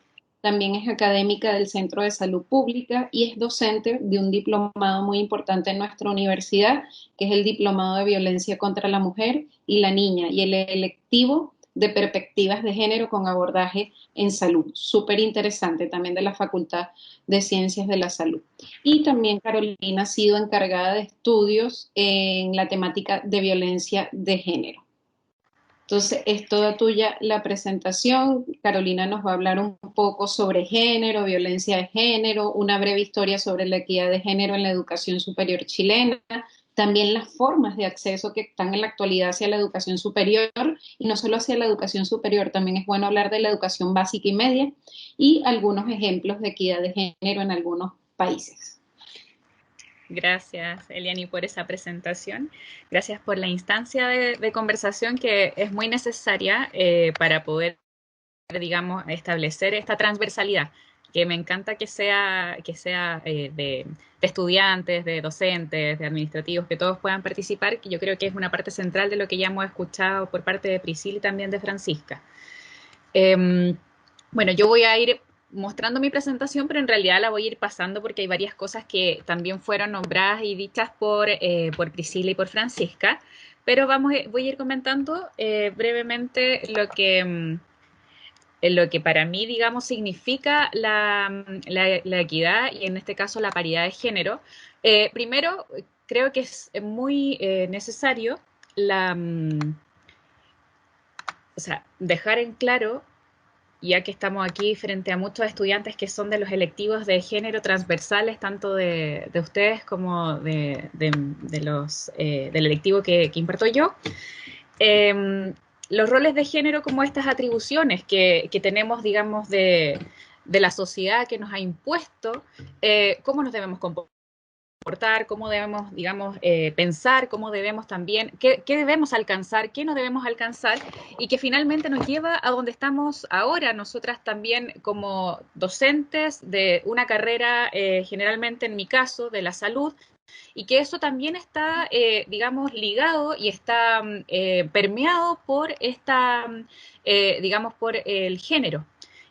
También es académica del Centro de Salud Pública y es docente de un diplomado muy importante en nuestra universidad, que es el Diplomado de Violencia contra la Mujer y la Niña, y el electivo de Perspectivas de Género con abordaje en salud. Súper interesante, también de la Facultad de Ciencias de la Salud. Y también Carolina ha sido encargada de estudios en la temática de violencia de género. Entonces, es toda tuya la presentación. Carolina nos va a hablar un poco sobre género, violencia de género, una breve historia sobre la equidad de género en la educación superior chilena, también las formas de acceso que están en la actualidad hacia la educación superior, y no solo hacia la educación superior, también es bueno hablar de la educación básica y media, y algunos ejemplos de equidad de género en algunos países. Gracias, Eliani, por esa presentación. Gracias por la instancia de conversación que es muy necesaria para poder, digamos, establecer esta transversalidad, que me encanta que sea de estudiantes, de docentes, de administrativos, que todos puedan participar, que yo creo que es una parte central de lo que ya hemos escuchado por parte de Priscila y también de Francisca. Bueno, yo voy a ir mostrando mi presentación, pero en realidad la voy a ir pasando porque hay varias cosas que también fueron nombradas y dichas por Priscila y por Francisca, pero voy a ir comentando brevemente lo que para mí, digamos, significa la equidad y en este caso la paridad de género. Primero, creo que es muy necesario o sea, dejar en claro, ya que estamos aquí frente a muchos estudiantes que son de los electivos de género transversales, tanto de ustedes como del electivo que imparto yo, los roles de género como estas atribuciones que tenemos, digamos, de la sociedad que nos ha impuesto, cómo nos debemos comportar, cómo debemos, digamos, pensar, cómo debemos también, qué debemos alcanzar, qué no debemos alcanzar, y que finalmente nos lleva a donde estamos ahora, nosotras también como docentes de una carrera, generalmente en mi caso, de la salud, y que eso también está, digamos, ligado y está permeado por digamos, por el género.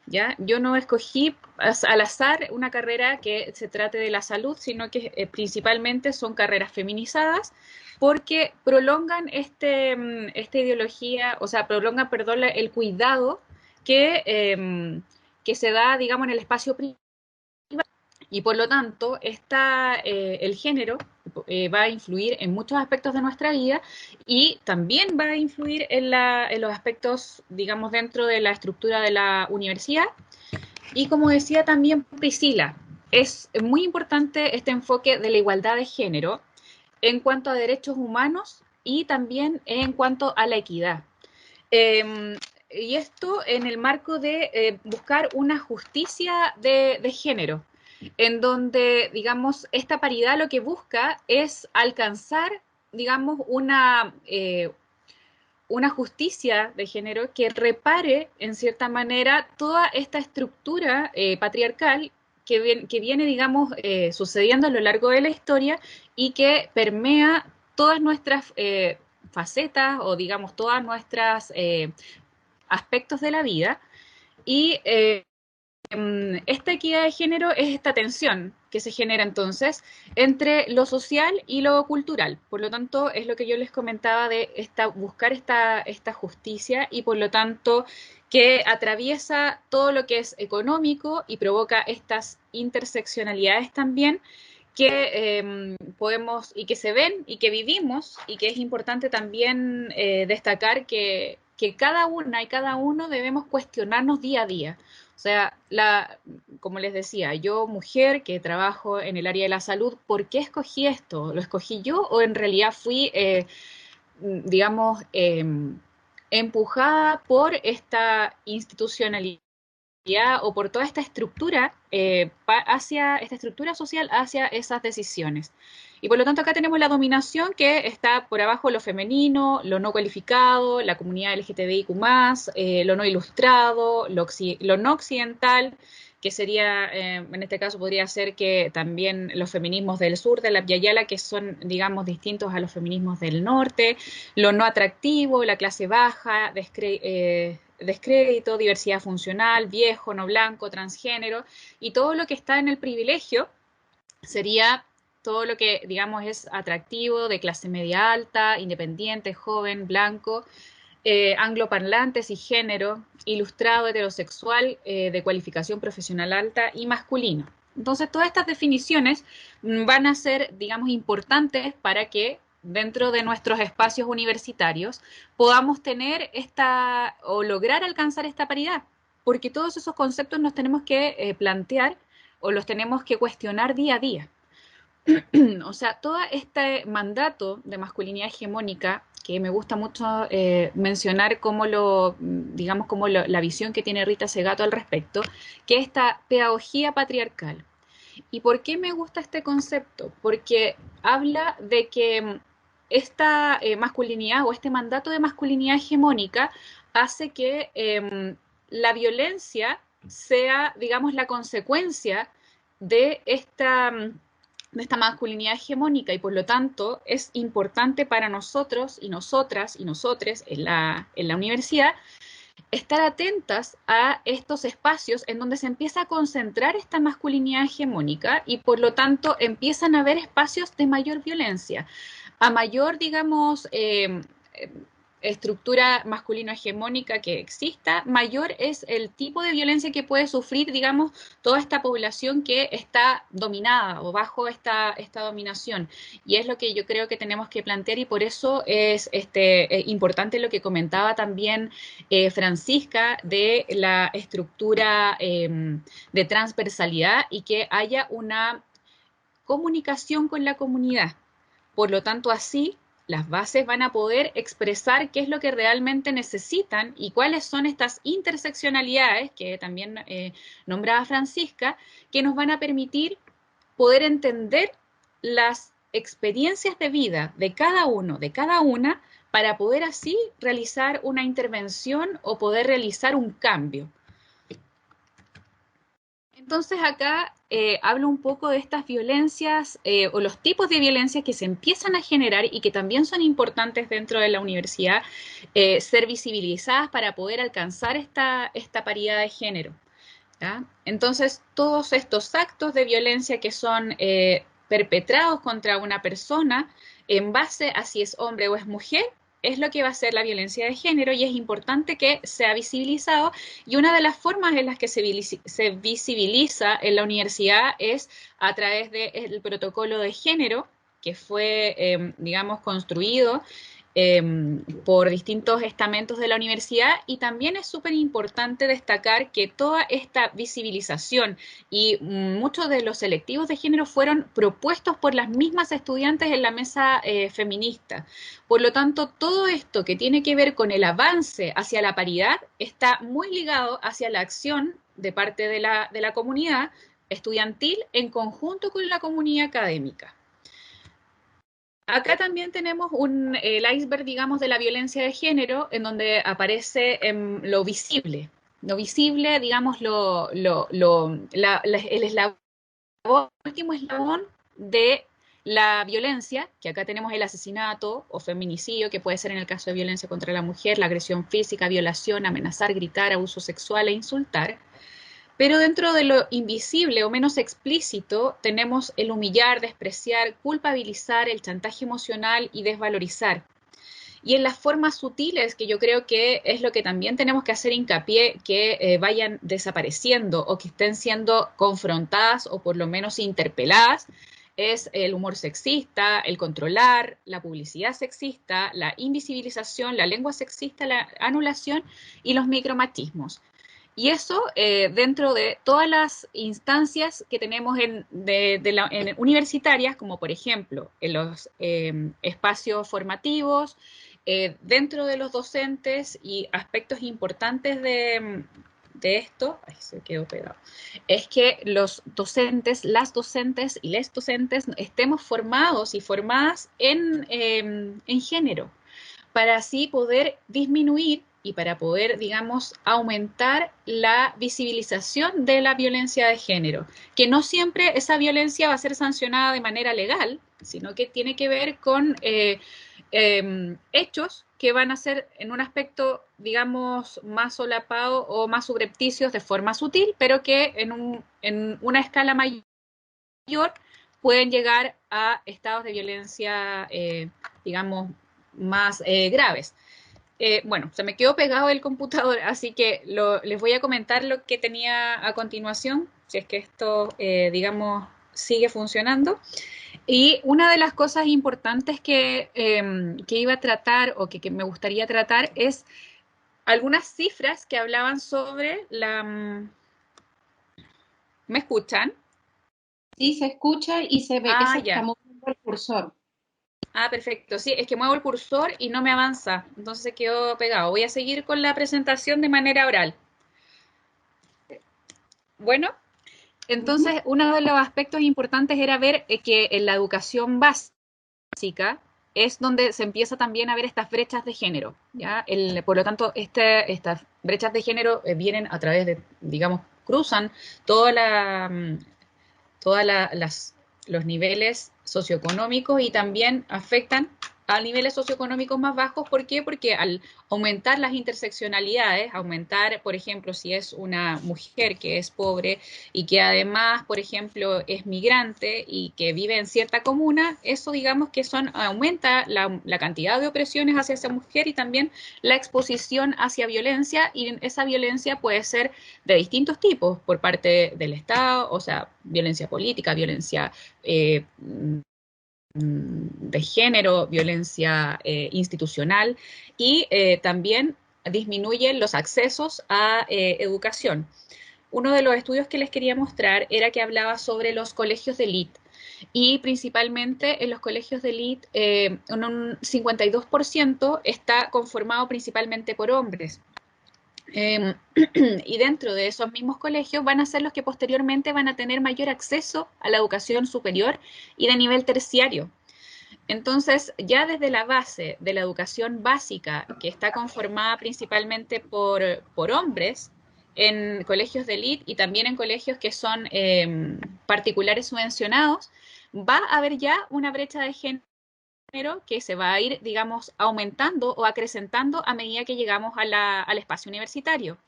¿Ya? Yo no escogí al azar una carrera que se trate de la salud, sino que principalmente son carreras feminizadas porque prolongan esta ideología, o sea, prolongan, perdón, el cuidado que se da, digamos, en el espacio privado. Y por lo tanto, el género va a influir en muchos aspectos de nuestra vida y también va a influir en los aspectos, digamos, dentro de la estructura de la universidad. Y como decía también Priscila, es muy importante este enfoque de la igualdad de género en cuanto a derechos humanos y también en cuanto a la equidad. Y esto en el marco de buscar una justicia de género, en donde, digamos, esta paridad lo que busca es alcanzar, digamos, una justicia de género que repare, en cierta manera, toda esta estructura patriarcal que viene, digamos, sucediendo a lo largo de la historia y que permea todas nuestras facetas o, digamos, todas nuestras aspectos de la vida. Y esta equidad de género es esta tensión que se genera entonces entre lo social y lo cultural. Por lo tanto, es lo que yo les comentaba de buscar esta justicia y por lo tanto que atraviesa todo lo que es económico y provoca estas interseccionalidades también que podemos y que se ven y que vivimos y que es importante también destacar que que cada una y cada uno debemos cuestionarnos día a día. O sea, como les decía, yo mujer que trabajo en el área de la salud, ¿por qué escogí esto? ¿Lo escogí yo o en realidad fui, digamos, empujada por esta institucionalidad o por toda esta estructura hacia esta estructura social hacia esas decisiones? Y por lo tanto acá tenemos la dominación que está por abajo lo femenino, lo no cualificado, la comunidad LGTBIQ+, lo no ilustrado, lo no occidental, que sería, en este caso podría ser que también los feminismos del sur de la Via Yala, que son, digamos, distintos a los feminismos del norte, lo no atractivo, la clase baja, descrédito, diversidad funcional, viejo, no blanco, transgénero, y todo lo que está en el privilegio sería todo lo que, digamos, es atractivo, de clase media alta, independiente, joven, blanco, angloparlantes y género, ilustrado, heterosexual, de cualificación profesional alta y masculino. Entonces, todas estas definiciones van a ser, digamos, importantes para que dentro de nuestros espacios universitarios podamos tener o lograr alcanzar esta paridad, porque todos esos conceptos nos tenemos que plantear o los tenemos que cuestionar día a día. O sea, todo este mandato de masculinidad hegemónica, que me gusta mucho mencionar como digamos, como la visión que tiene Rita Segato al respecto, que es esta pedagogía patriarcal. ¿Y por qué me gusta este concepto? Porque habla de que esta masculinidad o este mandato de masculinidad hegemónica hace que la violencia sea, digamos, la consecuencia de esta masculinidad hegemónica, y por lo tanto es importante para nosotros y nosotras y nosotres en la universidad estar atentas a estos espacios en donde se empieza a concentrar esta masculinidad hegemónica y por lo tanto empiezan a haber espacios de mayor violencia, a mayor, digamos, estructura masculino-hegemónica que exista, mayor es el tipo de violencia que puede sufrir, digamos, toda esta población que está dominada o bajo esta dominación. Y es lo que yo creo que tenemos que plantear, y por eso es importante lo que comentaba también Francisca de la estructura de transversalidad y que haya una comunicación con la comunidad. Por lo tanto, así las bases van a poder expresar qué es lo que realmente necesitan y cuáles son estas interseccionalidades que también nombraba Francisca, que nos van a permitir poder entender las experiencias de vida de cada uno, de cada una, para poder así realizar una intervención o poder realizar un cambio. Entonces acá hablo un poco de estas violencias o los tipos de violencia que se empiezan a generar y que también son importantes dentro de la universidad ser visibilizadas para poder alcanzar esta paridad de género. ¿Ya? Entonces todos estos actos de violencia que son perpetrados contra una persona en base a si es hombre o es mujer, es lo que va a ser la violencia de género, y es importante que sea visibilizado, y una de las formas en las que se visibiliza en la universidad es a través del protocolo de género, que fue, digamos, construido por distintos estamentos de la universidad, y también es súper importante destacar que toda esta visibilización y muchos de los selectivos de género fueron propuestos por las mismas estudiantes en la mesa feminista. Por lo tanto, todo esto que tiene que ver con el avance hacia la paridad está muy ligado hacia la acción de parte de la comunidad estudiantil en conjunto con la comunidad académica. Acá también tenemos el iceberg, digamos, de la violencia de género, en donde aparece lo visible. Lo visible, digamos, el último eslabón de la violencia, que acá tenemos el asesinato o feminicidio, que puede ser en el caso de violencia contra la mujer, la agresión física, violación, amenazar, gritar, abuso sexual e insultar. Pero dentro de lo invisible o menos explícito tenemos el humillar, despreciar, culpabilizar, el chantaje emocional y desvalorizar. Y en las formas sutiles, que yo creo que es lo que también tenemos que hacer hincapié, que vayan desapareciendo o que estén siendo confrontadas o por lo menos interpeladas, es el humor sexista, el controlar, la publicidad sexista, la invisibilización, la lengua sexista, la anulación y los micromachismos. Y eso dentro de todas las instancias que tenemos en universitarias, como por ejemplo en los espacios formativos, dentro de los docentes y aspectos importantes de esto, ay, se quedó pegado, es que los docentes, las docentes y les docentes estemos formados y formadas en género, para así poder disminuir y para poder, digamos, aumentar la visibilización de la violencia de género, que no siempre esa violencia va a ser sancionada de manera legal, sino que tiene que ver con hechos que van a ser en un aspecto, digamos, más solapado o más subrepticios de forma sutil, pero que en una escala mayor pueden llegar a estados de violencia, digamos, más graves. Bueno, se me quedó pegado el computador, así que les voy a comentar lo que tenía a continuación, si es que esto, digamos, sigue funcionando. Y una de las cosas importantes que iba a tratar o que me gustaría tratar es algunas cifras que hablaban sobre la... ¿Me escuchan? Sí, se escucha y se ve que se está moviendo el cursor. Ah, perfecto. Sí, es que muevo el cursor y no me avanza, entonces se quedó pegado. Voy a seguir con la presentación de manera oral. Bueno, entonces uno de los aspectos importantes era ver que en la educación básica es donde se empieza también a ver estas brechas de género, ¿ya? Por lo tanto, estas brechas de género vienen a través de, digamos, cruzan los niveles socioeconómicos y también afectan a niveles socioeconómicos más bajos. ¿Por qué? Porque al aumentar las interseccionalidades, aumentar, por ejemplo, si es una mujer que es pobre y que además, por ejemplo, es migrante y que vive en cierta comuna, eso digamos que aumenta la cantidad de opresiones hacia esa mujer y también la exposición hacia violencia, y esa violencia puede ser de distintos tipos por parte del Estado, o sea, violencia política, violencia de género, violencia institucional, y también disminuyen los accesos a educación. Uno de los estudios que les quería mostrar era que hablaba sobre los colegios de élite, y principalmente en los colegios de élite un 52% está conformado principalmente por hombres. Y dentro de esos mismos colegios van a ser los que posteriormente van a tener mayor acceso a la educación superior y de nivel terciario. Entonces, ya desde la base de la educación básica, que está conformada principalmente por hombres, en colegios de élite y también en colegios que son particulares subvencionados, va a haber ya una brecha de género que se va a ir, digamos, aumentando o acrecentando a medida que llegamos al espacio universitario.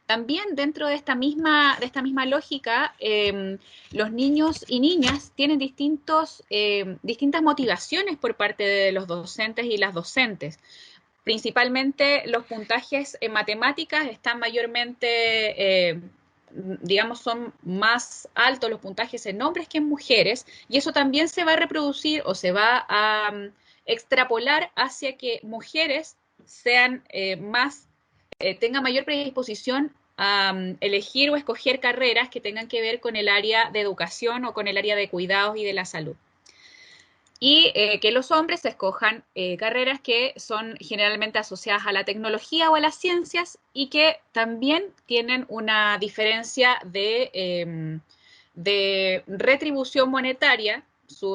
También dentro de esta misma lógica, los niños y niñas tienen distintas motivaciones por parte de los docentes y las docentes. Principalmente los puntajes en matemáticas están mayormente, digamos, son más altos los puntajes en hombres que en mujeres, y eso también se va a reproducir o se va a extrapolar hacia que mujeres sean tengan mayor predisposición a elegir o escoger carreras que tengan que ver con el área de educación o con el área de cuidados y de la salud. Y que los hombres escojan carreras que son generalmente asociadas a la tecnología o a las ciencias, y que también tienen una diferencia de retribución monetaria.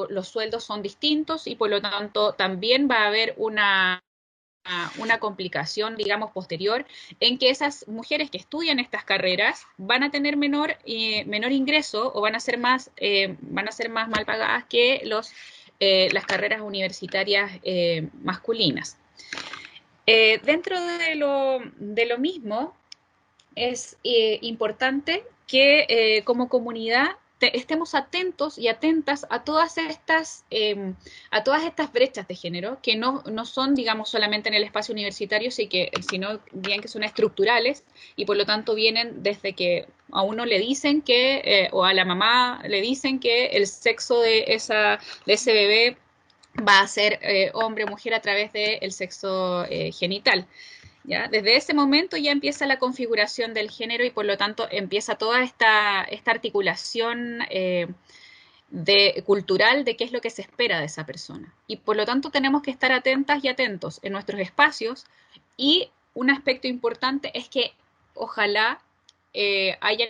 Los sueldos son distintos y por lo tanto también va a haber una complicación, digamos, posterior, en que esas mujeres que estudian estas carreras van a tener menor ingreso o van a ser más mal pagadas que las carreras universitarias masculinas. Dentro de lo mismo, es importante que como comunidad estemos atentos y atentas a todas estas brechas de género, que no son, digamos, solamente en el espacio universitario, sino bien que son estructurales y por lo tanto vienen desde que A uno le dicen que, o a la mamá le dicen que el sexo de ese bebé va a ser hombre o mujer a través del sexo genital. ¿Ya? Desde ese momento ya empieza la configuración del género y por lo tanto empieza toda esta articulación cultural de qué es lo que se espera de esa persona. Y por lo tanto tenemos que estar atentas y atentos en nuestros espacios, y un aspecto importante es que ojalá haya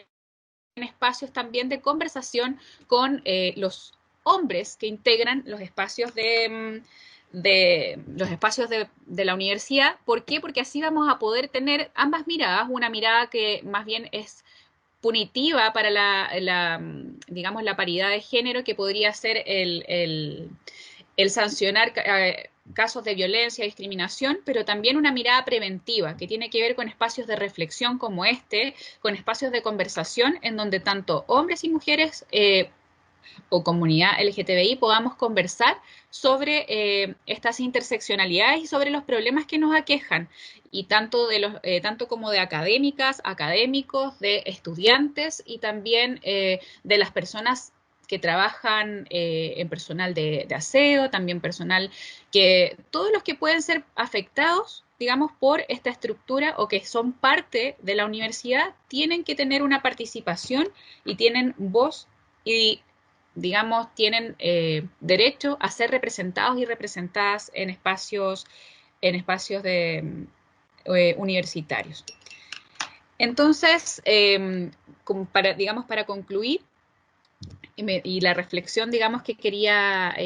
espacios también de conversación con los hombres que integran los espacios de la universidad. ¿Por qué? Porque así vamos a poder tener ambas miradas, una mirada que más bien es punitiva para digamos, la paridad de género, que podría ser el sancionar casos de violencia, discriminación, pero también una mirada preventiva que tiene que ver con espacios de reflexión como este, con espacios de conversación en donde tanto hombres y mujeres o comunidad LGTBI podamos conversar sobre estas interseccionalidades y sobre los problemas que nos aquejan, y tanto como de académicas, académicos, de estudiantes y también de las personas que trabajan en personal de aseo, también personal todos los que pueden ser afectados, digamos, por esta estructura o que son parte de la universidad, tienen que tener una participación y tienen voz y, digamos, tienen derecho a ser representados y representadas en espacios universitarios. Entonces, para concluir, y la reflexión, digamos, que quería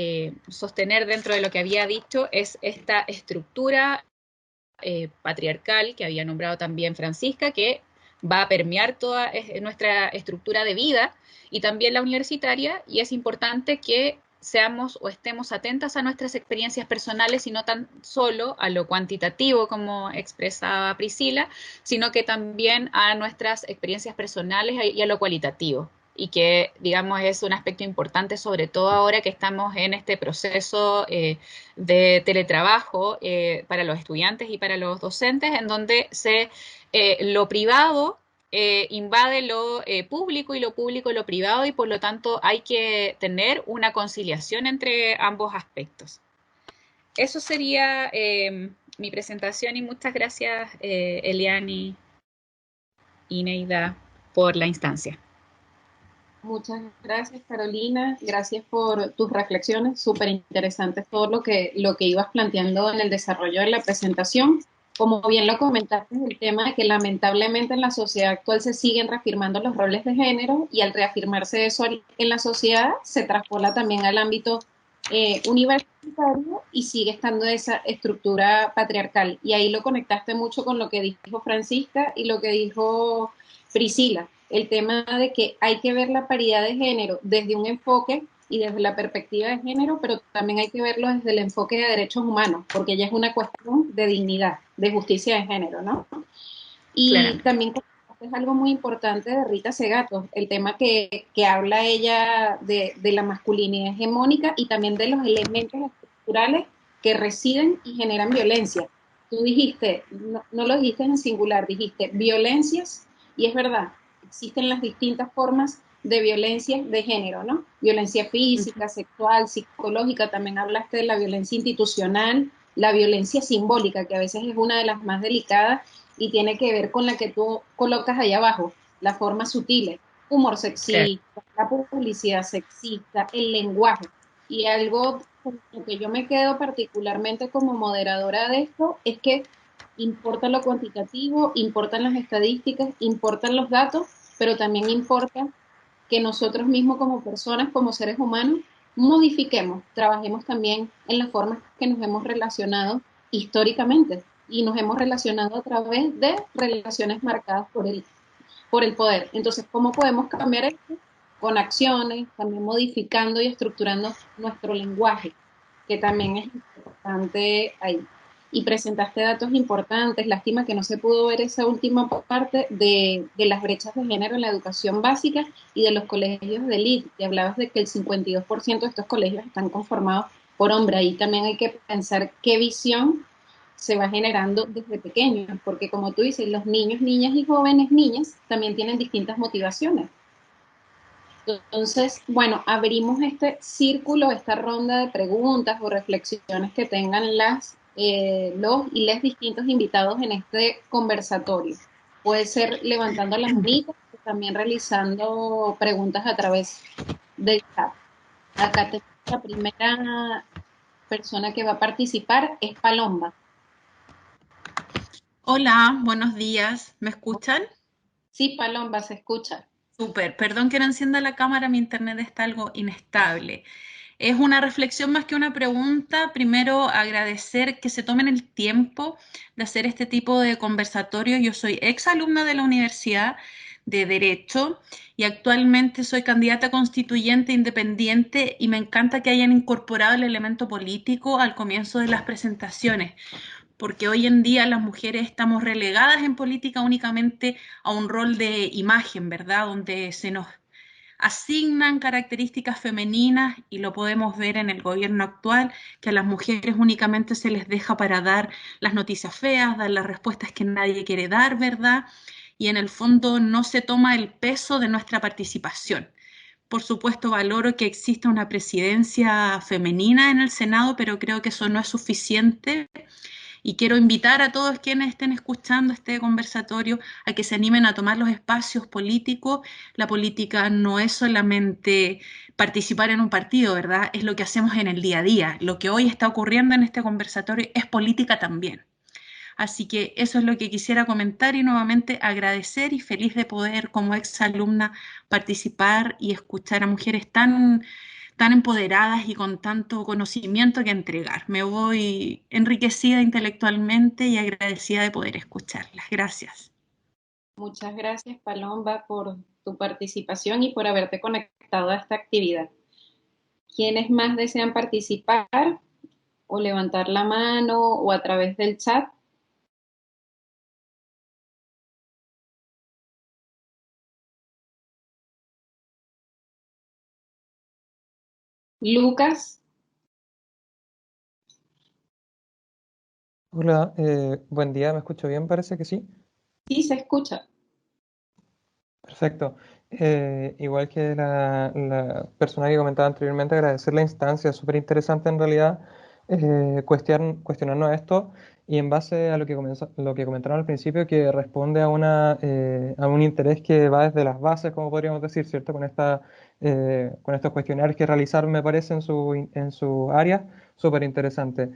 sostener dentro de lo que había dicho es esta estructura patriarcal que había nombrado también Francisca, que va a permear toda nuestra estructura de vida y también la universitaria, y es importante que seamos o estemos atentas a nuestras experiencias personales y no tan solo a lo cuantitativo, como expresaba Priscila, sino que también a nuestras experiencias personales y a lo cualitativo. Y que, digamos, es un aspecto importante, sobre todo ahora que estamos en este proceso de teletrabajo para los estudiantes y para los docentes, en donde lo privado invade lo público y lo público lo privado, y por lo tanto hay que tener una conciliación entre ambos aspectos. Eso sería mi presentación, y muchas gracias, Eliani y Neida, por la instancia. Muchas gracias, Carolina. Gracias por tus reflexiones, súper interesantes todo lo que ibas planteando en el desarrollo de la presentación. Como bien lo comentaste, el tema de que lamentablemente en la sociedad actual se siguen reafirmando los roles de género, y al reafirmarse eso en la sociedad se traspola también al ámbito universitario y sigue estando esa estructura patriarcal. Y ahí lo conectaste mucho con lo que dijo Francisca y lo que dijo Priscila, el tema de que hay que ver la paridad de género desde un enfoque y desde la perspectiva de género, pero también hay que verlo desde el enfoque de derechos humanos, porque ya es una cuestión de dignidad, de justicia de género, ¿no? Y claro, también es algo muy importante de Rita Segato, el tema que habla ella de la masculinidad hegemónica y también de los elementos estructurales que residen y generan violencia. Tú dijiste, no lo dijiste en singular, dijiste violencias, y es verdad, existen las distintas formas de violencia de género, ¿no? Violencia física, sexual, psicológica, también hablaste de la violencia institucional, la violencia simbólica, que a veces es una de las más delicadas y tiene que ver con la que tú colocas ahí abajo, las formas sutiles, humor sexista, la publicidad sexista, el lenguaje. Y algo con lo que yo me quedo particularmente como moderadora de esto es que importa lo cuantitativo, importan las estadísticas, importan los datos, pero también importa que nosotros mismos como personas, como seres humanos, modifiquemos, trabajemos también en las formas que nos hemos relacionado históricamente, y nos hemos relacionado a través de relaciones marcadas por el poder. Entonces, ¿cómo podemos cambiar esto? Con acciones, también modificando y estructurando nuestro lenguaje, que también es importante ahí. Y presentaste datos importantes. Lástima que no se pudo ver esa última parte de las brechas de género en la educación básica y de los colegios de élite. Y hablabas de que el 52% de estos colegios están conformados por hombres. Ahí también hay que pensar qué visión se va generando desde pequeños, porque como tú dices, los niños, niñas y jóvenes niñas también tienen distintas motivaciones. Entonces, bueno, abrimos este círculo, esta ronda de preguntas o reflexiones que tengan los y les distintos invitados en este conversatorio. Puede ser levantando la manita, también realizando preguntas a través del chat. Acá tenemos la primera persona que va a participar, es Palomba. Hola, buenos días. ¿Me escuchan? Sí, Palomba, se escucha. Súper. Perdón que no encienda la cámara, mi internet está algo inestable. Es una reflexión más que una pregunta. Primero, agradecer que se tomen el tiempo de hacer este tipo de conversatorio. Yo soy exalumna de la Universidad de Derecho y actualmente soy candidata constituyente independiente y me encanta que hayan incorporado el elemento político al comienzo de las presentaciones, porque hoy en día las mujeres estamos relegadas en política únicamente a un rol de imagen, ¿verdad? Donde se nos asignan características femeninas y lo podemos ver en el gobierno actual, que a las mujeres únicamente se les deja para dar las noticias feas, dar las respuestas que nadie quiere dar, ¿verdad? Y en el fondo no se toma el peso de nuestra participación. Por supuesto, valoro que exista una presidencia femenina en el Senado, pero creo que eso no es suficiente y quiero invitar a todos quienes estén escuchando este conversatorio a que se animen a tomar los espacios políticos. La política no es solamente participar en un partido, ¿verdad? Es lo que hacemos en el día a día. Lo que hoy está ocurriendo en este conversatorio es política también. Así que eso es lo que quisiera comentar y nuevamente agradecer y feliz de poder como exalumna participar y escuchar a mujeres tan empoderadas y con tanto conocimiento que entregar. Me voy enriquecida intelectualmente y agradecida de poder escucharlas. Gracias. Muchas gracias, Palomba, por tu participación y por haberte conectado a esta actividad. ¿Quiénes más desean participar o levantar la mano o a través del chat? Lucas, Hola, buen día, ¿me escucho bien? Parece que sí. sí se escucha. Perfecto. Igual que la persona que comentaba anteriormente, agradecer la instancia, súper interesante en realidad cuestionarnos esto y en base a lo que comentaron al principio, que responde a, a un interés que va desde las bases, como podríamos decir, ¿cierto? Con estos cuestionarios que realizaron, me parece, en su área, súper interesante.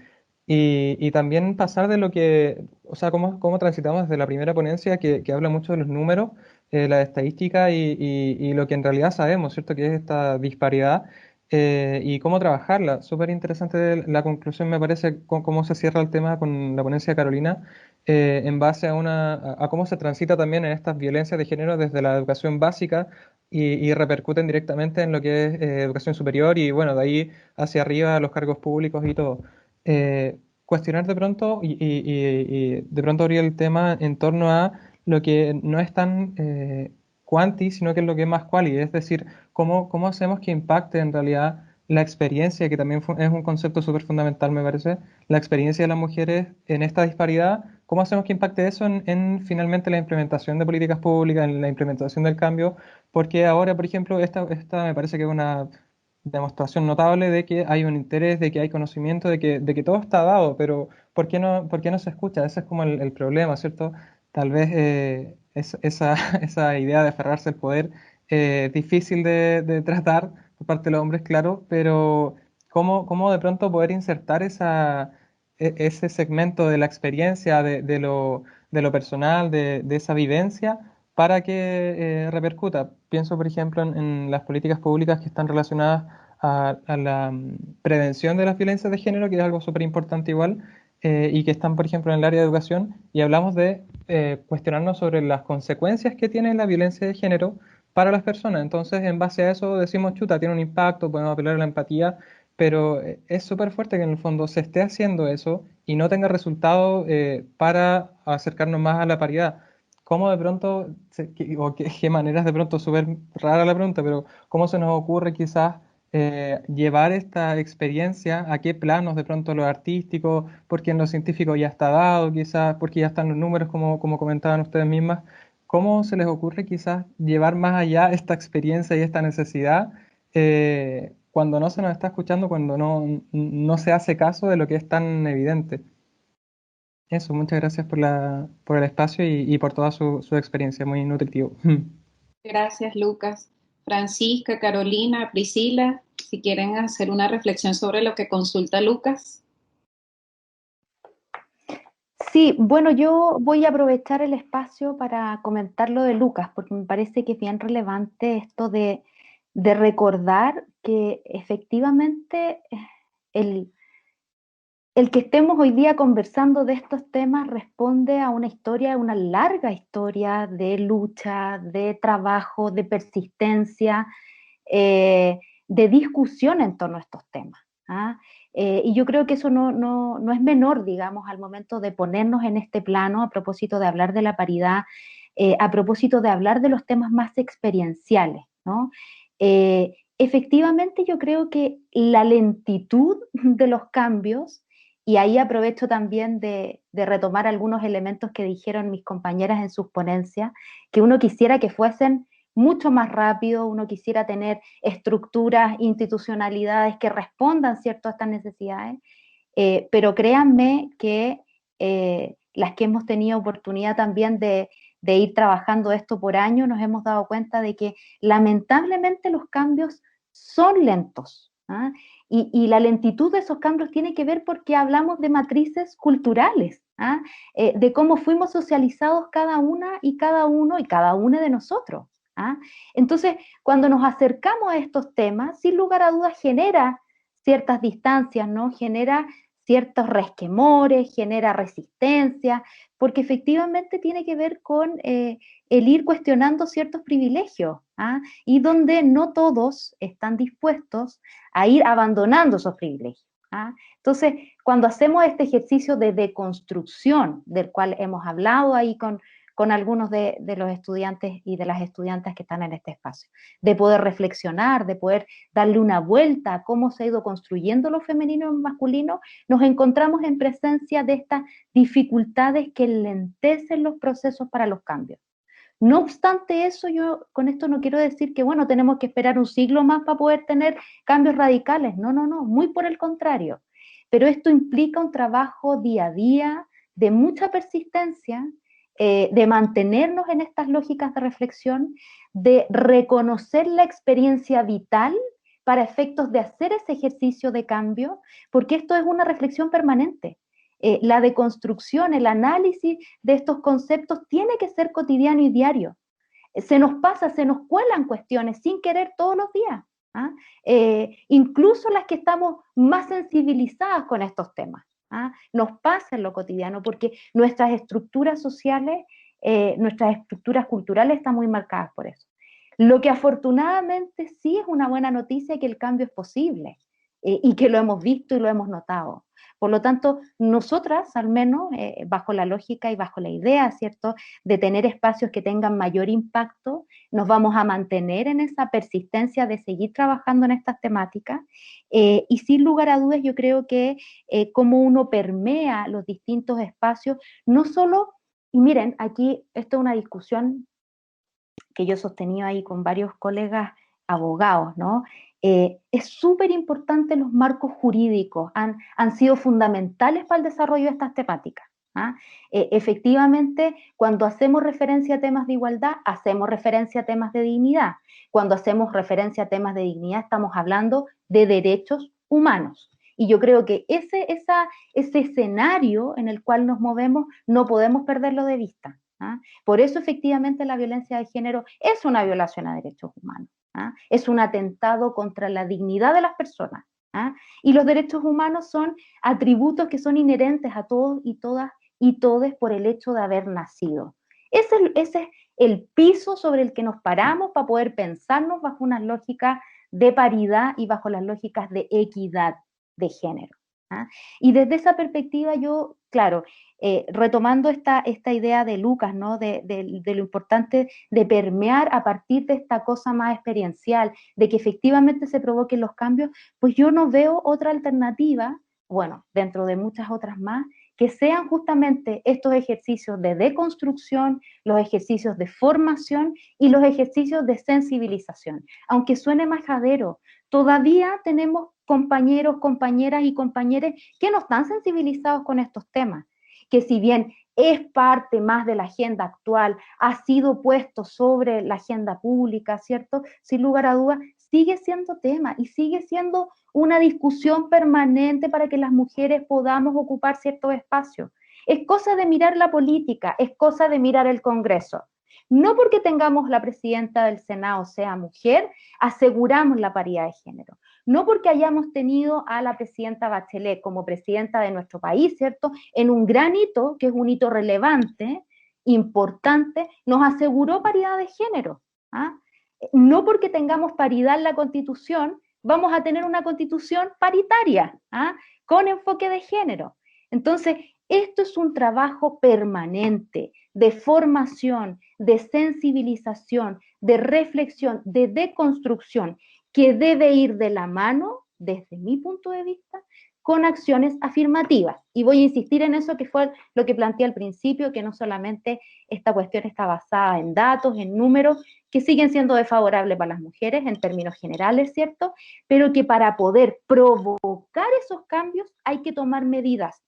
Y también pasar de lo que, o sea, cómo transitamos desde la primera ponencia que habla mucho de los números, la estadística y lo que en realidad sabemos, ¿cierto? Que es esta disparidad y cómo trabajarla. Súper interesante la conclusión, me parece, con cómo se cierra el tema con la ponencia de Carolina, en base a cómo se transita también en estas violencias de género desde la educación básica y repercuten directamente en lo que es educación superior y, bueno, de ahí hacia arriba los cargos públicos y todo. Cuestionar de pronto y de pronto abrir el tema en torno a lo que no es tan quanti, sino que es lo que es más quali, es decir, cómo hacemos que impacte en realidad la experiencia, que también es un concepto súper fundamental, me parece, la experiencia de las mujeres en esta disparidad, cómo hacemos que impacte eso en finalmente la implementación de políticas públicas, en la implementación del cambio, porque ahora, por ejemplo, esta me parece que es una demostración notable de que hay un interés, de que hay conocimiento, de que todo está dado, pero por qué no se escucha? Ese es como el problema, ¿cierto? Tal vez esa idea de aferrarse al poder es difícil de tratar por parte de los hombres, claro, pero cómo de pronto poder insertar ese segmento de la experiencia, de lo personal, de esa vivencia, para que repercuta? Pienso, por ejemplo, en las políticas públicas que están relacionadas a la prevención de las violencias de género, que es algo súper importante igual, y que están, por ejemplo, en el área de educación, y hablamos de cuestionarnos sobre las consecuencias que tiene la violencia de género para las personas. Entonces, en base a eso decimos, chuta, tiene un impacto, podemos apelar a la empatía, pero es súper fuerte que en el fondo se esté haciendo eso y no tenga resultado para acercarnos más a la paridad. ¿Cómo de pronto, qué maneras de pronto, súper rara la pregunta, pero cómo se nos ocurre quizás llevar esta experiencia a qué planos, de pronto lo artístico, porque en lo científico ya está dado, quizás porque ya están los números, como comentaban ustedes mismas. ¿Cómo se les ocurre quizás llevar más allá esta experiencia y esta necesidad cuando no se nos está escuchando, cuando no se hace caso de lo que es tan evidente? Eso, muchas gracias por el espacio y por toda su experiencia, muy nutritivo. Gracias, Lucas. Francisca, Carolina, Priscila, si quieren hacer una reflexión sobre lo que consulta Lucas. Sí, bueno, yo voy a aprovechar el espacio para comentar lo de Lucas, porque me parece que es bien relevante esto de recordar que efectivamente el, el que estemos hoy día conversando de estos temas responde a una historia, una larga historia de lucha, de trabajo, de persistencia, de discusión en torno a estos temas. ¿Ah? Y yo creo que eso no es menor, digamos, al momento de ponernos en este plano a propósito de hablar de la paridad, a propósito de hablar de los temas más experienciales, ¿no? Efectivamente, yo creo que la lentitud de los cambios, y ahí aprovecho también de retomar algunos elementos que dijeron mis compañeras en sus ponencias, que uno quisiera que fuesen mucho más rápido, uno quisiera tener estructuras, institucionalidades que respondan, ¿cierto?, a estas necesidades, pero créanme que las que hemos tenido oportunidad también de ir trabajando esto por años, nos hemos dado cuenta de que lamentablemente los cambios son lentos. ¿Ah? Y la lentitud de esos cambios tiene que ver porque hablamos de matrices culturales, ¿ah? De cómo fuimos socializados cada una y cada uno y cada una de nosotros. ¿Ah? Entonces, cuando nos acercamos a estos temas, sin lugar a dudas genera ciertas distancias, ¿no? Genera ciertos resquemores, genera resistencia, porque efectivamente tiene que ver con el ir cuestionando ciertos privilegios, ¿ah? Y donde no todos están dispuestos a ir abandonando esos privilegios. ¿Ah? Entonces, cuando hacemos este ejercicio de deconstrucción, del cual hemos hablado ahí con algunos de los estudiantes y de las estudiantes que están en este espacio, de poder reflexionar, de poder darle una vuelta a cómo se ha ido construyendo lo femenino y masculino, nos encontramos en presencia de estas dificultades que lentecen los procesos para los cambios. No obstante eso, yo con esto no quiero decir que, bueno, tenemos que esperar un siglo más para poder tener cambios radicales. No, muy por el contrario. Pero esto implica un trabajo día a día, de mucha persistencia, de mantenernos en estas lógicas de reflexión, de reconocer la experiencia vital para efectos de hacer ese ejercicio de cambio, porque esto es una reflexión permanente. La deconstrucción, el análisis de estos conceptos tiene que ser cotidiano y diario. Se nos pasa, se nos cuelan cuestiones sin querer todos los días. ¿Ah? Incluso las que estamos más sensibilizadas con estos temas. ¿Ah? Nos pasa en lo cotidiano porque nuestras estructuras sociales, nuestras estructuras culturales están muy marcadas por eso. Lo que afortunadamente sí es una buena noticia es que el cambio es posible y que lo hemos visto y lo hemos notado. Por lo tanto, nosotras, al menos, bajo la lógica y bajo la idea, ¿cierto?, de tener espacios que tengan mayor impacto, nos vamos a mantener en esa persistencia de seguir trabajando en estas temáticas y sin lugar a dudas yo creo que como uno permea los distintos espacios, no solo, y miren, aquí esto es una discusión que yo he sostenido ahí con varios colegas abogados, ¿no? Es súper importante los marcos jurídicos, han sido fundamentales para el desarrollo de estas temáticas. ¿Ah? Efectivamente, cuando hacemos referencia a temas de igualdad, hacemos referencia a temas de dignidad. Cuando hacemos referencia a temas de dignidad, estamos hablando de derechos humanos. Y yo creo que ese escenario en el cual nos movemos no podemos perderlo de vista. ¿Ah? Por eso, efectivamente, la violencia de género es una violación a derechos humanos. ¿Ah? Es un atentado contra la dignidad de las personas. ¿Ah? Y los derechos humanos son atributos que son inherentes a todos y todas y todes por el hecho de haber nacido. Ese es el piso sobre el que nos paramos para poder pensarnos bajo unas lógicas de paridad y bajo las lógicas de equidad de género. ¿Ah? Y desde esa perspectiva yo claro, retomando esta idea de Lucas, ¿no? De lo importante de permear a partir de esta cosa más experiencial, de que efectivamente se provoquen los cambios, pues yo no veo otra alternativa, bueno, dentro de muchas otras más, que sean justamente estos ejercicios de deconstrucción, los ejercicios de formación y los ejercicios de sensibilización. Aunque suene majadero, todavía tenemos compañeros, compañeras y compañeros que no están sensibilizados con estos temas, que si bien es parte más de la agenda actual, ha sido puesto sobre la agenda pública, ¿cierto? Sin lugar a dudas, sigue siendo tema y sigue siendo una discusión permanente para que las mujeres podamos ocupar ciertos espacios. Es cosa de mirar la política, es cosa de mirar el Congreso. No porque tengamos la presidenta del Senado sea mujer, aseguramos la paridad de género. No porque hayamos tenido a la presidenta Bachelet como presidenta de nuestro país, ¿cierto? En un gran hito, que es un hito relevante, importante, nos aseguró paridad de género. ¿Ah? No porque tengamos paridad en la Constitución, vamos a tener una Constitución paritaria, ¿ah? Con enfoque de género. Entonces, esto es un trabajo permanente de formación, de sensibilización, de reflexión, de deconstrucción, que debe ir de la mano, desde mi punto de vista, con acciones afirmativas. Y voy a insistir en eso que fue lo que planteé al principio, que no solamente esta cuestión está basada en datos, en números, que siguen siendo desfavorables para las mujeres en términos generales, ¿cierto? Pero que para poder provocar esos cambios hay que tomar medidas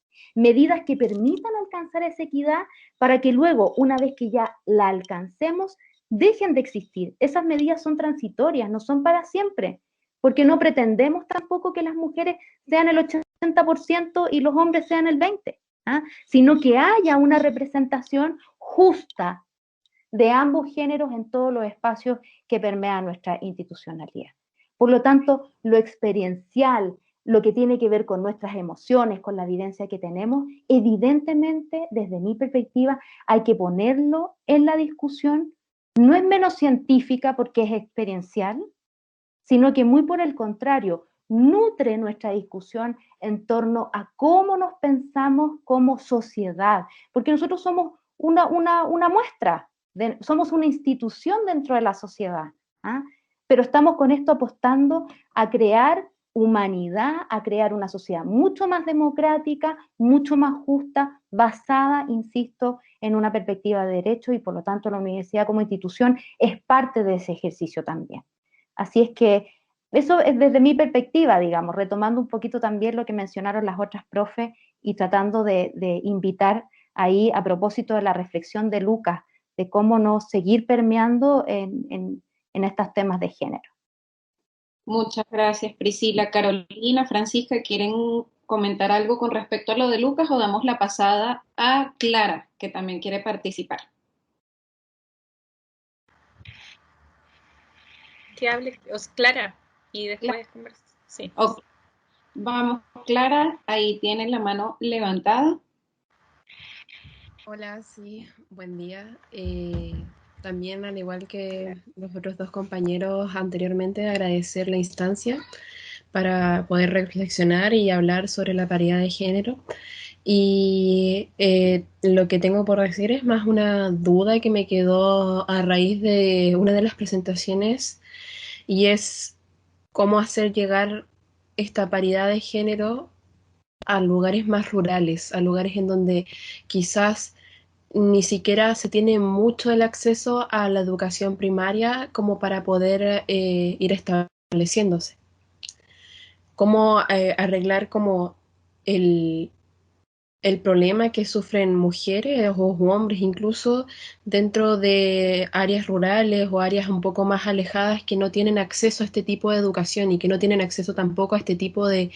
que permitan alcanzar esa equidad para que luego, una vez que ya la alcancemos, dejen de existir. Esas medidas son transitorias, no son para siempre, porque no pretendemos tampoco que las mujeres sean el 80% y los hombres sean el 20%, ¿ah? Sino que haya una representación justa de ambos géneros en todos los espacios que permean nuestra institucionalidad. Por lo tanto, lo experiencial, lo que tiene que ver con nuestras emociones, con la evidencia que tenemos, evidentemente, desde mi perspectiva, hay que ponerlo en la discusión. No es menos científica porque es experiencial, sino que muy por el contrario, nutre nuestra discusión en torno a cómo nos pensamos como sociedad, porque nosotros somos una muestra, somos una institución dentro de la sociedad, ¿ah? Pero estamos con esto apostando a crear humanidad, a crear una sociedad mucho más democrática, mucho más justa, basada, insisto, en una perspectiva de derecho y por lo tanto la universidad como institución es parte de ese ejercicio también. Así es que eso es desde mi perspectiva, digamos, retomando un poquito también lo que mencionaron las otras profes y tratando de invitar ahí a propósito de la reflexión de Lucas, de cómo no seguir permeando en estos temas de género. Muchas gracias, Priscila. Carolina, Francisca, ¿quieren comentar algo con respecto a lo de Lucas o damos la pasada a Clara, que también quiere participar? Que hable Clara y después conversa. Sí. Okay. Vamos, Clara, ahí tienen la mano levantada. Hola, sí, buen día. También, al igual que los otros dos compañeros anteriormente, agradecer la instancia para poder reflexionar y hablar sobre la paridad de género. Y lo que tengo por decir es más una duda que me quedó a raíz de una de las presentaciones y es cómo hacer llegar esta paridad de género a lugares más rurales, a lugares en donde quizás ni siquiera se tiene mucho el acceso a la educación primaria como para poder ir estableciéndose. Cómo arreglar como el, el problema que sufren mujeres o hombres incluso dentro de áreas rurales o áreas un poco más alejadas que no tienen acceso a este tipo de educación y que no tienen acceso tampoco a este tipo de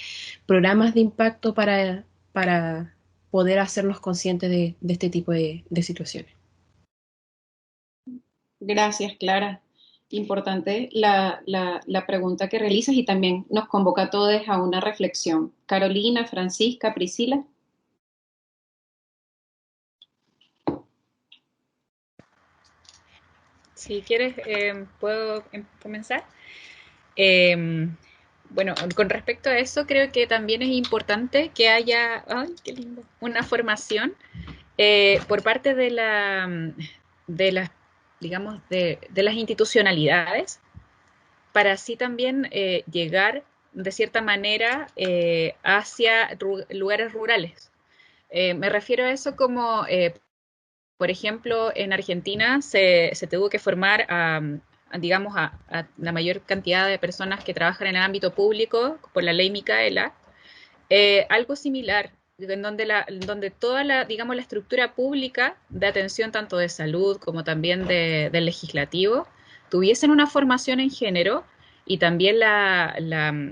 programas de impacto para poder hacernos conscientes de este tipo de situaciones. Gracias, Clara. Importante la pregunta que realizas y también nos convoca a todos a una reflexión. Carolina, Francisca, Priscila. Si quieres, puedo comenzar. Bueno, con respecto a eso, creo que también es importante que haya, ay, qué lindo, una formación por parte de las, digamos, de las institucionalidades, para así también llegar de cierta manera hacia lugares rurales. Me refiero a eso como, por ejemplo, en Argentina se tuvo que formar digamos, a la mayor cantidad de personas que trabajan en el ámbito público por la ley Micaela, algo similar, en donde toda la, digamos, la estructura pública de atención tanto de salud como también del legislativo tuviesen una formación en género y también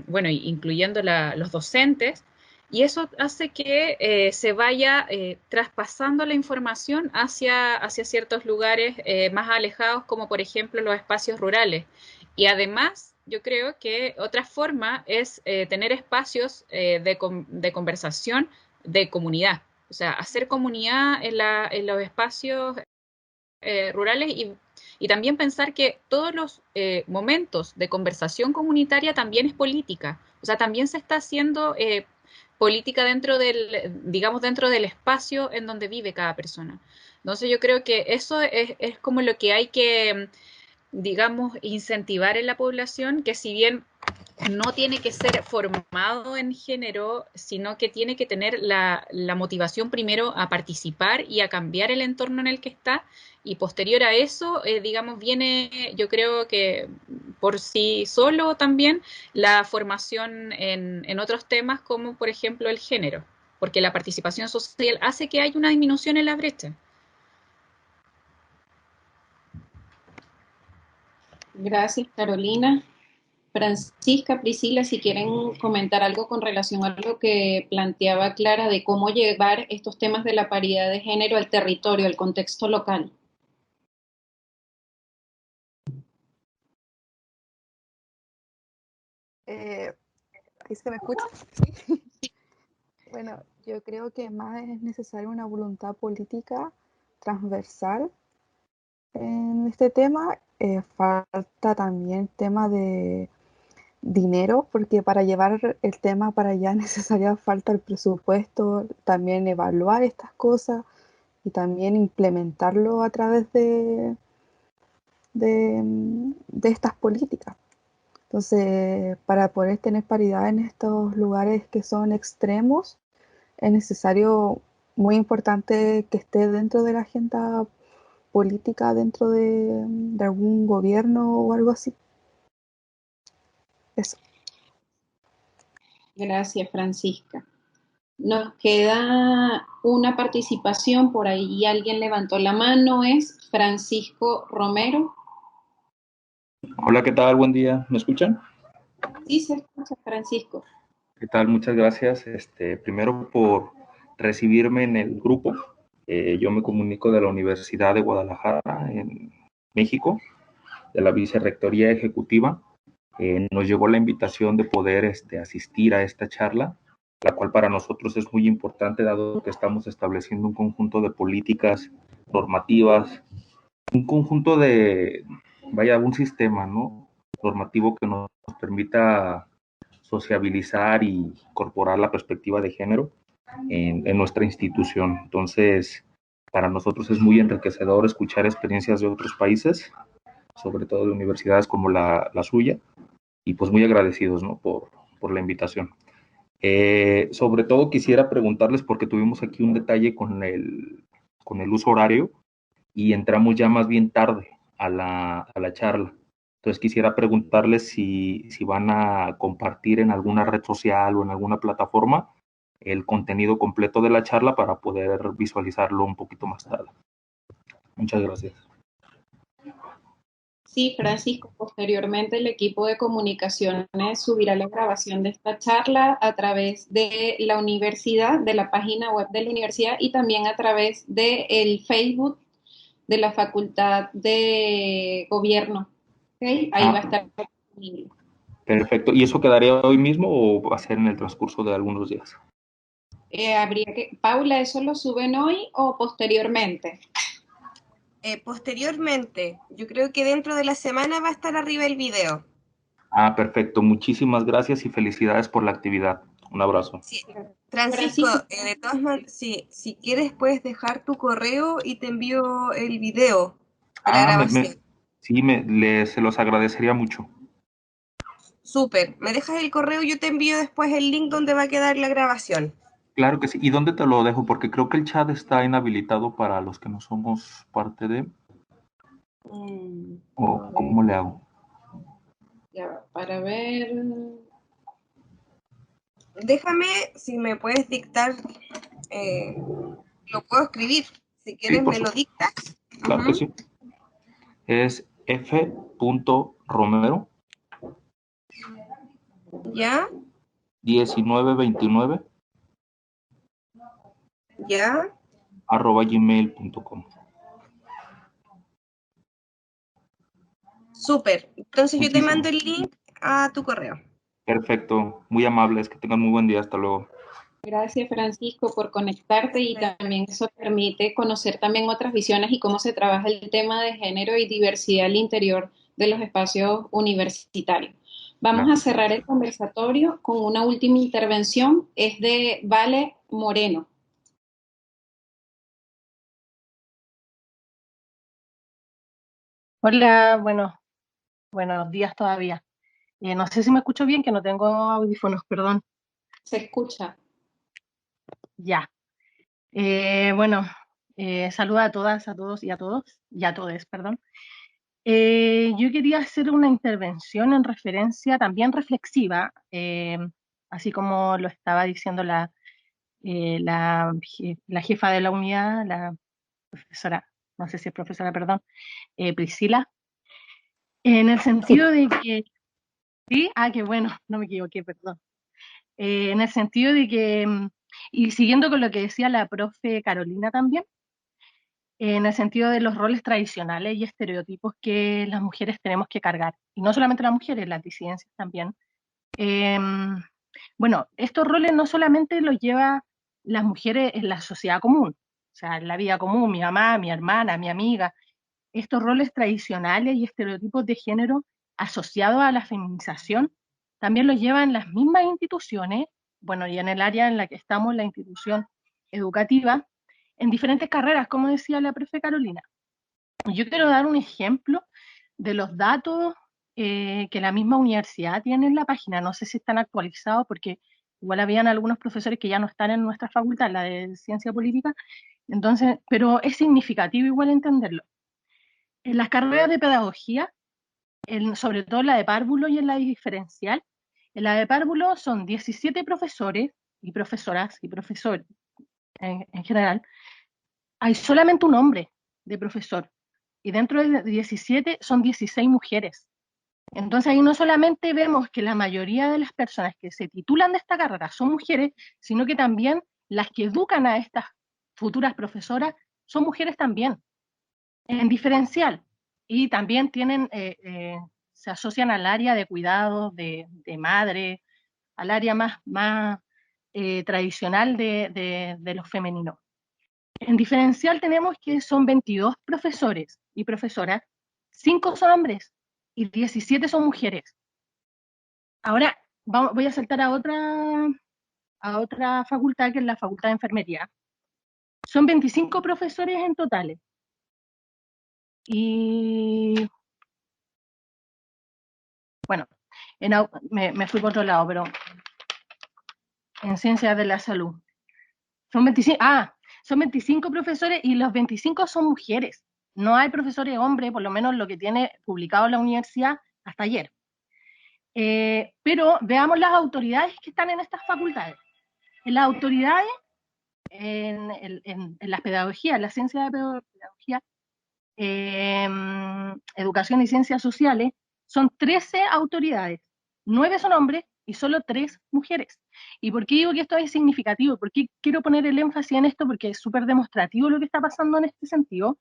bueno, incluyendo los docentes, y eso hace que se vaya traspasando la información hacia ciertos lugares más alejados, como por ejemplo los espacios rurales. Y además, yo creo que otra forma es tener espacios de conversación de comunidad, o sea, hacer comunidad en los espacios rurales y también pensar que todos los momentos de conversación comunitaria también es política, o sea, también se está haciendo política dentro digamos, dentro del espacio en donde vive cada persona. Entonces yo creo que eso es como lo que hay que, digamos, incentivar en la población, que si bien no tiene que ser formado en género, sino que tiene que tener la motivación primero a participar y a cambiar el entorno en el que está, y posterior a eso, digamos, viene, yo creo que por sí solo también, la formación en otros temas como por ejemplo el género, porque la participación social hace que haya una disminución en la brecha. Gracias, Carolina. Francisca, Priscila, si quieren comentar algo con relación a lo que planteaba Clara de cómo llevar estos temas de la paridad de género al territorio, al contexto local. ¿Ahí se me escucha? Sí. Bueno, yo creo que más es necesaria una voluntad política transversal en este tema. Falta también tema de dinero, porque para llevar el tema para allá necesaria falta el presupuesto, también evaluar estas cosas y también implementarlo a través de estas políticas. Entonces, para poder tener paridad en estos lugares que son extremos, es necesario, muy importante, que esté dentro de la agenda política, dentro de algún gobierno o algo así. Eso. Gracias, Francisca. Nos queda una participación, por ahí alguien levantó la mano, es Francisco Romero. Hola, ¿qué tal? Buen día. ¿Me escuchan? Sí, se escucha, Francisco. ¿Qué tal? Muchas gracias. Primero por recibirme en el grupo. Yo me comunico de la Universidad de Guadalajara, en México, de la Vicerrectoría Ejecutiva. Nos llegó la invitación de poder asistir a esta charla, la cual para nosotros es muy importante, dado que estamos estableciendo un conjunto de políticas normativas, un conjunto un sistema, ¿no?, normativo que nos permita sociabilizar y incorporar la perspectiva de género en nuestra institución. Entonces, para nosotros es muy enriquecedor escuchar experiencias de otros países, sobre todo de universidades como la suya, y pues muy agradecidos, ¿no?, por la invitación. Sobre todo quisiera preguntarles, porque tuvimos aquí un detalle con el uso horario y entramos ya más bien tarde a la charla. Entonces quisiera preguntarles si van a compartir en alguna red social o en alguna plataforma el contenido completo de la charla para poder visualizarlo un poquito más tarde. Muchas gracias. Sí, Francisco, posteriormente el equipo de comunicaciones subirá la grabación de esta charla a través de la universidad, de la página web de la universidad y también a través del Facebook de la Facultad de Gobierno. ¿Okay? Ahí va a estar disponible. Perfecto. ¿Y eso quedaría hoy mismo o va a ser en el transcurso de algunos días? Paula, ¿eso lo suben hoy o posteriormente? Posteriormente, yo creo que dentro de la semana va a estar arriba el video. Ah, perfecto. Muchísimas gracias y felicidades por la actividad. Un abrazo. Sí. Francisco, de todas maneras, si quieres puedes dejar tu correo y te envío el video de la grabación. Sí, se los agradecería mucho. Súper. Me dejas el correo y yo te envío después el link donde va a quedar la grabación. Claro que sí. ¿Y dónde te lo dejo? Porque creo que el chat está inhabilitado para los que no somos parte de... ¿O cómo le hago? Ya, para ver... Déjame, si me puedes dictar, lo puedo escribir. Si quieres, me lo dictas. Claro que sí. Es f.romero. ¿Ya? 1929. ¿Ya? @gmail.com. Súper. Entonces yo te mando el link a tu correo. Perfecto. Muy amables. Que tengan muy buen día. Hasta luego. Gracias, Francisco, por conectarte, y también eso permite conocer también otras visiones y cómo se trabaja el tema de género y diversidad al interior de los espacios universitarios. Vamos a cerrar el conversatorio con una última intervención, es de Vale Moreno. Hola, buenos días todavía. No sé si me escucho bien, que no tengo audífonos, perdón. Se escucha. Ya. Saluda a todas, a todos y a todos, y a todes, perdón. Yo quería hacer una intervención en referencia también reflexiva, así como lo estaba diciendo la jefa de la unidad, la profesora, no sé si es profesora, perdón, Priscila, en el sentido de que, sí, qué bueno, no me equivoqué, perdón. En el sentido de que, y siguiendo con lo que decía la profe Carolina también, en el sentido de los roles tradicionales y estereotipos que las mujeres tenemos que cargar, y no solamente las mujeres, las disidencias también. Estos roles no solamente los lleva las mujeres en la sociedad común, o sea, en la vida común, mi mamá, mi hermana, mi amiga, estos roles tradicionales y estereotipos de género asociados a la feminización también los llevan las mismas instituciones, y en el área en la que estamos, la institución educativa, en diferentes carreras, como decía la profe Carolina. Yo quiero dar un ejemplo de los datos que la misma universidad tiene en la página. No sé si están actualizados, porque igual habían algunos profesores que ya no están en nuestra facultad, la de Ciencia Política, entonces, pero es significativo igual entenderlo. En las carreras de pedagogía, sobre todo en la de párvulo y en la de diferencial, en la de párvulo son 17 profesores y profesoras y profesores en general. Hay solamente un hombre de profesor, y dentro de 17 son 16 mujeres. Entonces ahí no solamente vemos que la mayoría de las personas que se titulan de esta carrera son mujeres, sino que también las que educan a estas futuras profesoras son mujeres también, en diferencial. Y también se asocian al área de cuidados de madre, al área más tradicional de lo femenino. En diferencial tenemos que son 22 profesores y profesoras, 5 son hombres y 17 son mujeres. Ahora voy a saltar a otra facultad, que es la Facultad de Enfermería. Son 25 profesores en total. Y bueno, me fui por otro lado, pero en Ciencias de la Salud. Son 25 profesores y los 25 son mujeres. No hay profesores hombres, por lo menos lo que tiene publicado la universidad hasta ayer. Pero veamos las autoridades que están en estas facultades. En las autoridades, en la pedagogía, en la ciencia de pedagogía, educación y ciencias sociales, son 13 autoridades. 9 son hombres y solo 3 mujeres. ¿Y por qué digo que esto es significativo? ¿Por qué quiero poner el énfasis en esto? Porque es súper demostrativo lo que está pasando en este sentido.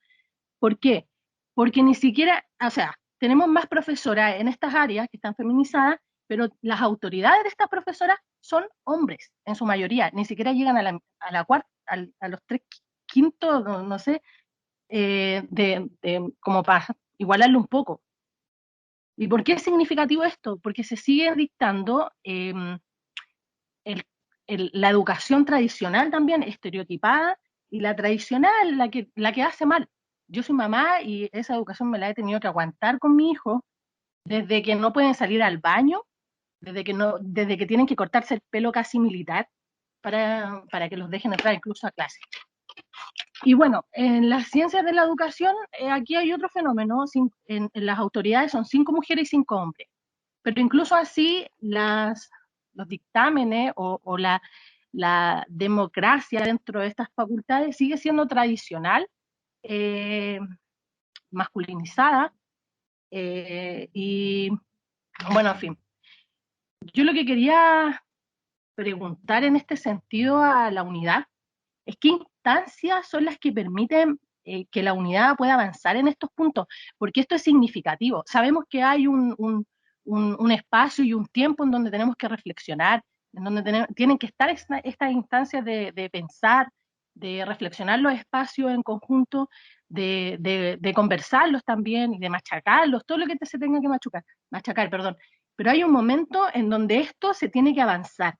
¿Por qué? Porque ni siquiera, o sea, tenemos más profesoras en estas áreas que están feminizadas, pero las autoridades de estas profesoras son hombres, en su mayoría. Ni siquiera llegan a la cuarta, a los 3/5, no sé, como para igualarlo un poco. ¿Y por qué es significativo esto? Porque se sigue dictando la educación tradicional también, estereotipada, y la tradicional, la que hace mal. Yo soy mamá y esa educación me la he tenido que aguantar con mi hijo, desde que no pueden salir al baño, desde que tienen que cortarse el pelo casi militar para que los dejen entrar incluso a clase. Y bueno, en las ciencias de la educación, aquí hay otro fenómeno, en las autoridades son 5 mujeres y 5 hombres, pero incluso así los dictámenes o la democracia dentro de estas facultades sigue siendo tradicional, masculinizada, y bueno, en fin. Yo lo que quería preguntar en este sentido a la unidad es qué instancias son las que permiten que la unidad pueda avanzar en estos puntos, porque esto es significativo. Sabemos que hay un espacio y un tiempo en donde tenemos que reflexionar, en donde tienen que estar estas instancias de pensar, de reflexionar los espacios en conjunto, de conversarlos también y de machacarlos, todo lo que se tenga que machacar, perdón. Pero hay un momento en donde esto se tiene que avanzar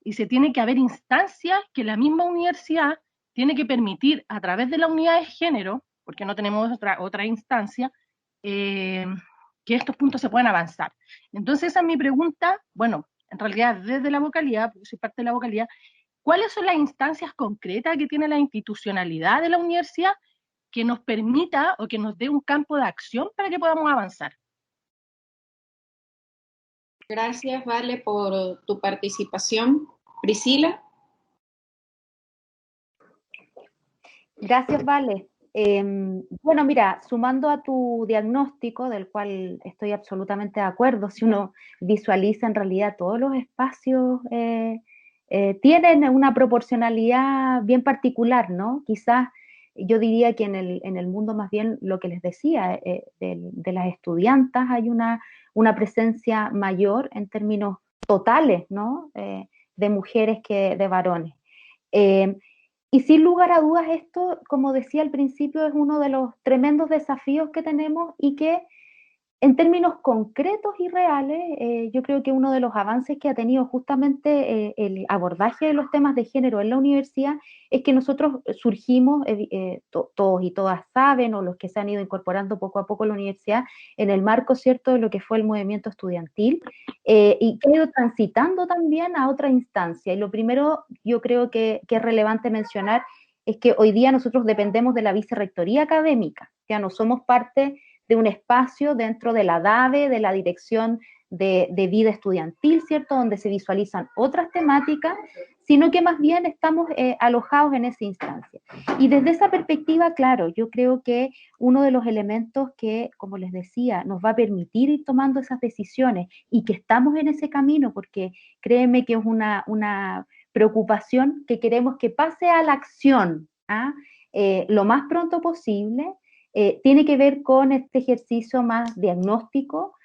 y se tiene que haber instancias que la misma universidad tiene que permitir a través de la unidad de género, porque no tenemos otra instancia, que estos puntos se puedan avanzar. Entonces esa es mi pregunta, bueno, en realidad desde la vocalía, porque soy parte de la vocalía, ¿cuáles son las instancias concretas que tiene la institucionalidad de la universidad que nos permita o que nos dé un campo de acción para que podamos avanzar? Gracias, Vale, por tu participación. Priscila. Gracias, Vale. Bueno, mira, sumando a tu diagnóstico, del cual estoy absolutamente de acuerdo, si uno visualiza en realidad todos los espacios tienen una proporcionalidad bien particular, ¿no? Quizás yo diría que en el mundo más bien lo que les decía, de las estudiantas hay una presencia mayor en términos totales, ¿no? De mujeres que de varones. Y sin lugar a dudas esto, como decía al principio, es uno de los tremendos desafíos que tenemos y que en términos concretos y reales, yo creo que uno de los avances que ha tenido justamente el abordaje de los temas de género en la universidad es que nosotros surgimos, todos y todas saben, o los que se han ido incorporando poco a poco a la universidad, en el marco, ¿cierto?, de lo que fue el movimiento estudiantil, y que ha ido transitando también a otra instancia. Y lo primero, yo creo que es relevante mencionar, es que hoy día nosotros dependemos de la vicerrectoría académica, ya no somos parte de un espacio dentro de la DAVE, de la Dirección de Vida Estudiantil, ¿cierto?, donde se visualizan otras temáticas, sino que más bien estamos alojados en esa instancia. Y desde esa perspectiva, claro, yo creo que uno de los elementos que, como les decía, nos va a permitir ir tomando esas decisiones y que estamos en ese camino, porque créeme que es una preocupación que queremos que pase a la acción, lo más pronto posible. Tiene que ver con este ejercicio más diagnóstico,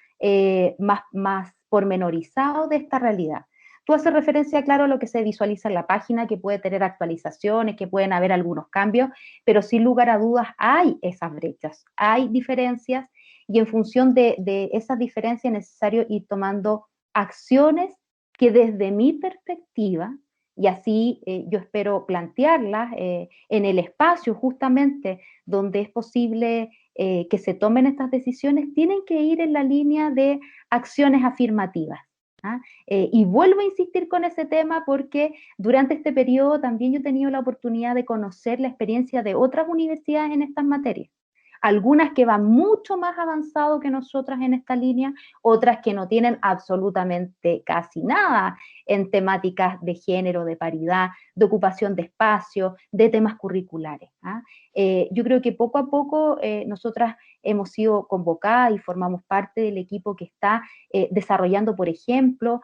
más pormenorizado de esta realidad. Tú haces referencia, claro, a lo que se visualiza en la página, que puede tener actualizaciones, que pueden haber algunos cambios, pero sin lugar a dudas hay esas brechas, hay diferencias, y en función de esas diferencias es necesario ir tomando acciones que desde mi perspectiva, y así yo espero plantearlas en el espacio justamente donde es posible que se tomen estas decisiones, tienen que ir en la línea de acciones afirmativas. Y vuelvo a insistir con ese tema porque durante este periodo también yo he tenido la oportunidad de conocer la experiencia de otras universidades en estas materias. Algunas que van mucho más avanzado que nosotras en esta línea, otras que no tienen absolutamente casi nada en temáticas de género, de paridad, de ocupación de espacio, de temas curriculares. Yo creo que poco a poco nosotras hemos sido convocadas y formamos parte del equipo que está desarrollando, por ejemplo,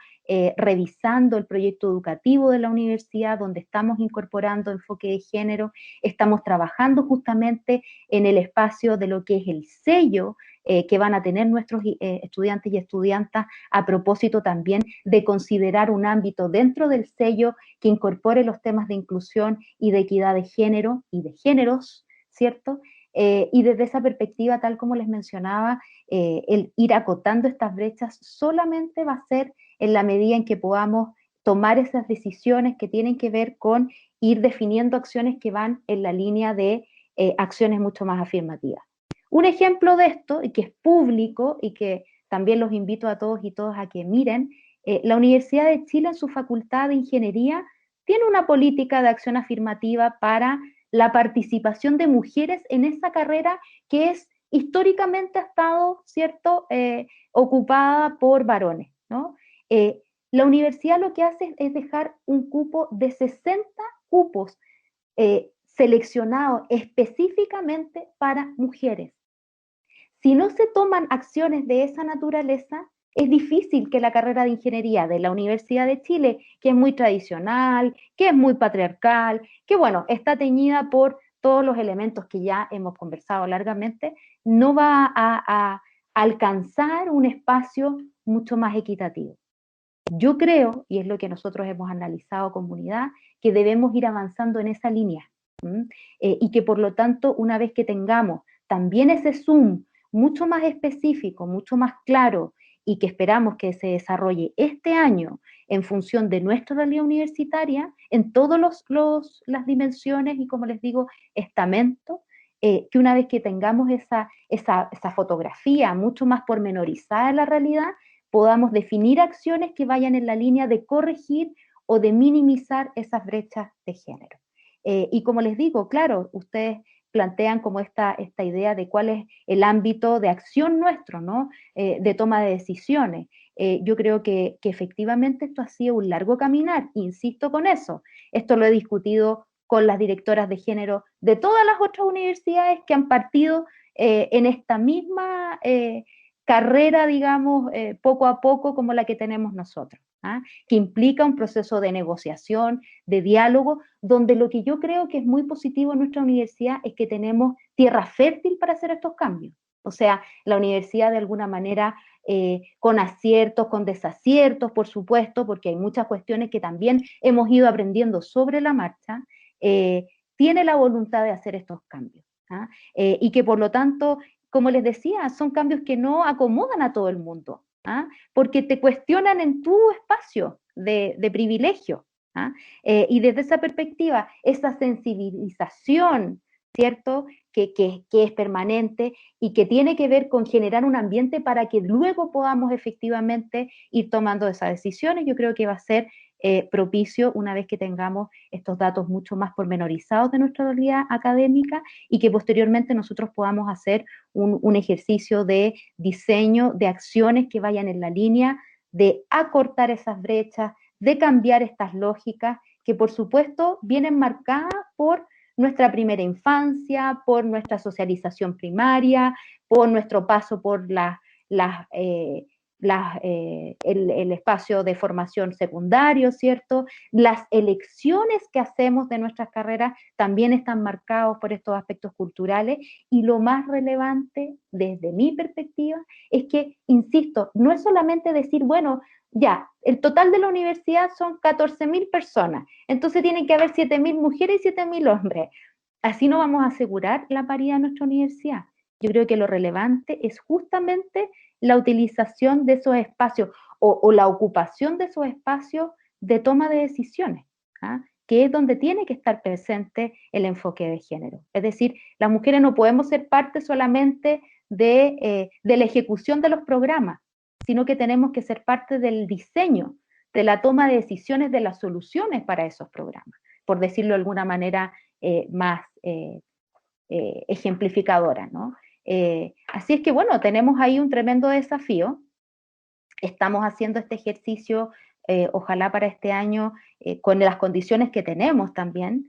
revisando el proyecto educativo de la universidad, donde estamos incorporando enfoque de género, estamos trabajando justamente en el espacio de lo que es el sello que van a tener nuestros estudiantes y estudiantas, a propósito también de considerar un ámbito dentro del sello que incorpore los temas de inclusión y de equidad de género y de géneros, ¿cierto? Y desde esa perspectiva, tal como les mencionaba, el ir acotando estas brechas solamente va a ser en la medida en que podamos tomar esas decisiones que tienen que ver con ir definiendo acciones que van en la línea de acciones mucho más afirmativas. Un ejemplo de esto, y que es público y que también los invito a todos y todas a que miren, la Universidad de Chile en su Facultad de Ingeniería tiene una política de acción afirmativa para la participación de mujeres en esa carrera que es históricamente ha estado, ¿cierto?, ocupada por varones, ¿no? La universidad lo que hace es dejar un cupo de 60 cupos seleccionados específicamente para mujeres. Si no se toman acciones de esa naturaleza, es difícil que la carrera de ingeniería de la Universidad de Chile, que es muy tradicional, que es muy patriarcal, que bueno, está teñida por todos los elementos que ya hemos conversado largamente, no va a alcanzar un espacio mucho más equitativo. Yo creo, y es lo que nosotros hemos analizado comunidad, que debemos ir avanzando en esa línea, y que por lo tanto, una vez que tengamos también ese Zoom mucho más específico, mucho más claro, y que esperamos que se desarrolle este año en función de nuestra realidad universitaria, en todas las dimensiones y, como les digo, estamentos, que una vez que tengamos esa fotografía mucho más pormenorizada de la realidad, podamos definir acciones que vayan en la línea de corregir o de minimizar esas brechas de género. Y como les digo, claro, ustedes plantean como esta idea de cuál es el ámbito de acción nuestro, ¿no? De toma de decisiones. Yo creo que efectivamente esto ha sido un largo caminar, insisto con eso. Esto lo he discutido con las directoras de género de todas las otras universidades que han partido en esta misma carrera, digamos, poco a poco como la que tenemos nosotros, que implica un proceso de negociación, de diálogo, donde lo que yo creo que es muy positivo en nuestra universidad es que tenemos tierra fértil para hacer estos cambios. O sea, la universidad de alguna manera, con aciertos, con desaciertos, por supuesto, porque hay muchas cuestiones que también hemos ido aprendiendo sobre la marcha, tiene la voluntad de hacer estos cambios. Y que por lo tanto, como les decía, son cambios que no acomodan a todo el mundo, porque te cuestionan en tu espacio de privilegio. Y desde esa perspectiva, esa sensibilización, ¿cierto?, que es permanente y que tiene que ver con generar un ambiente para que luego podamos efectivamente ir tomando esas decisiones, yo creo que va a ser propicio una vez que tengamos estos datos mucho más pormenorizados de nuestra realidad académica y que posteriormente nosotros podamos hacer un ejercicio de diseño de acciones que vayan en la línea de acortar esas brechas, de cambiar estas lógicas que por supuesto vienen marcadas por nuestra primera infancia, por nuestra socialización primaria, por nuestro paso por el espacio de formación secundario, ¿cierto? Las elecciones que hacemos de nuestras carreras también están marcados por estos aspectos culturales y lo más relevante desde mi perspectiva es que, insisto, no es solamente decir, bueno, ya, el total de la universidad son 14.000 personas, entonces tienen que haber 7.000 mujeres y 7.000 hombres. Así no vamos a asegurar la paridad en nuestra universidad. Yo creo que lo relevante es justamente la utilización de esos espacios o la ocupación de esos espacios de toma de decisiones, que es donde tiene que estar presente el enfoque de género. Es decir, las mujeres no podemos ser parte solamente de la ejecución de los programas, sino que tenemos que ser parte del diseño, de la toma de decisiones, de las soluciones para esos programas, por decirlo de alguna manera más ejemplificadora, ¿no? Así es que, bueno, tenemos ahí un tremendo desafío. Estamos haciendo este ejercicio, ojalá para este año, con las condiciones que tenemos también,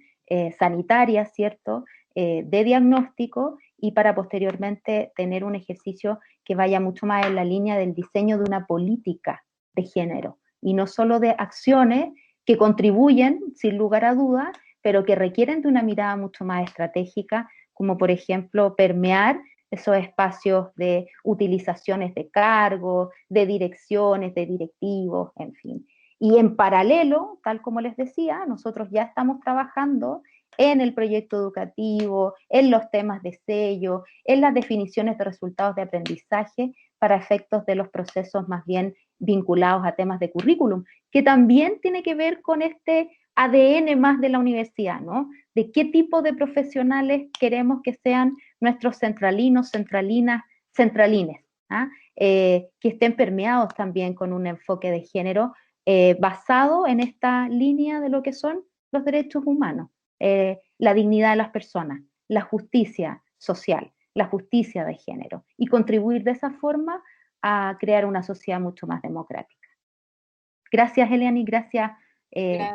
sanitarias, ¿cierto?, de diagnóstico, y para posteriormente tener un ejercicio que vaya mucho más en la línea del diseño de una política de género, y no solo de acciones que contribuyen, sin lugar a dudas, pero que requieren de una mirada mucho más estratégica, como por ejemplo permear esos espacios de utilizaciones de cargos, de direcciones, de directivos, en fin. Y en paralelo, tal como les decía, nosotros ya estamos trabajando en el proyecto educativo, en los temas de sello, en las definiciones de resultados de aprendizaje para efectos de los procesos más bien vinculados a temas de currículum, que también tiene que ver con este ADN más de la universidad, ¿no? De qué tipo de profesionales queremos que sean nuestros centralinos, centralinas, centralines, ¿ah? Que estén permeados también con un enfoque de género basado en esta línea de lo que son los derechos humanos, la dignidad de las personas, la justicia social, la justicia de género, y contribuir de esa forma a crear una sociedad mucho más democrática. Gracias, Eliani, gracias,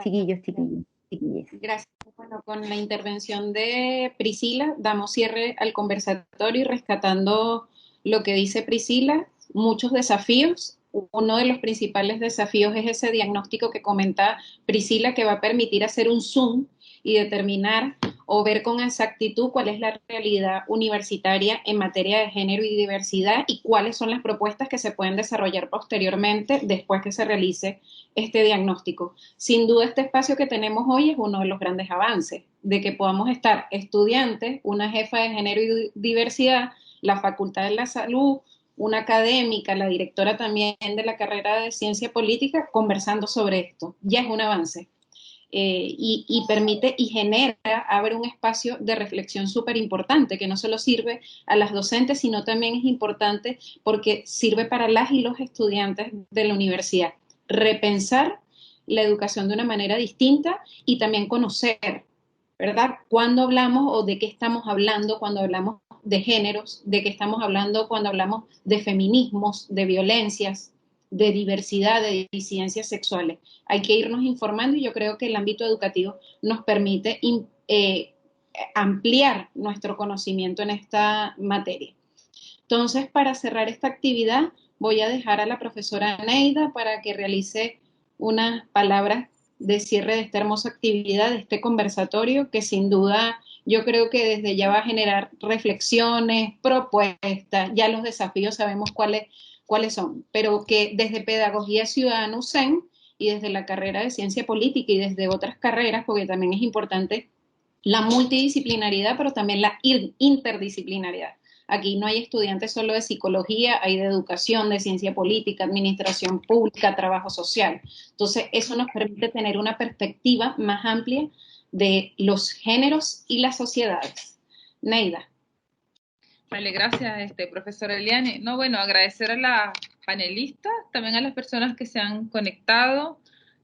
chiquillos, chiquillas. Gracias. Bueno, con la intervención de Priscila damos cierre al conversatorio y rescatando lo que dice Priscila, muchos desafíos. Uno de los principales desafíos es ese diagnóstico que comenta Priscila, que va a permitir hacer un zoom y determinar o ver con exactitud cuál es la realidad universitaria en materia de género y diversidad y cuáles son las propuestas que se pueden desarrollar posteriormente después que se realice este diagnóstico. Sin duda, este espacio que tenemos hoy es uno de los grandes avances, de que podamos estar estudiantes, una jefa de género y diversidad, la Facultad de la Salud, una académica, la directora también de la carrera de Ciencia Política, conversando sobre esto. Ya es un avance. Y permite y genera, abre un espacio de reflexión súper importante, que no solo sirve a las docentes, sino también es importante porque sirve para las y los estudiantes de la universidad. Repensar la educación de una manera distinta y también conocer, ¿verdad? Cuando hablamos o de qué estamos hablando cuando hablamos de géneros, de qué estamos hablando cuando hablamos de feminismos, de violencias, de diversidad, de disidencias sexuales. Hay que irnos informando y yo creo que el ámbito educativo nos permite ampliar nuestro conocimiento en esta materia. Entonces, para cerrar esta actividad, voy a dejar a la profesora Neida para que realice unas palabras de cierre de esta hermosa actividad, de este conversatorio, que sin duda yo creo que desde ya va a generar reflexiones, propuestas, ya los desafíos sabemos cuáles son, pero que desde Pedagogía Ciudadana UCEN y desde la carrera de Ciencia Política y desde otras carreras, porque también es importante la multidisciplinaridad, pero también la interdisciplinaridad. Aquí no hay estudiantes solo de psicología, hay de educación, de ciencia política, administración pública, trabajo social. Entonces, eso nos permite tener una perspectiva más amplia de los géneros y las sociedades. Neida. Vale, gracias, profesora Eliani. No, bueno, agradecer a las panelistas, también a las personas que se han conectado.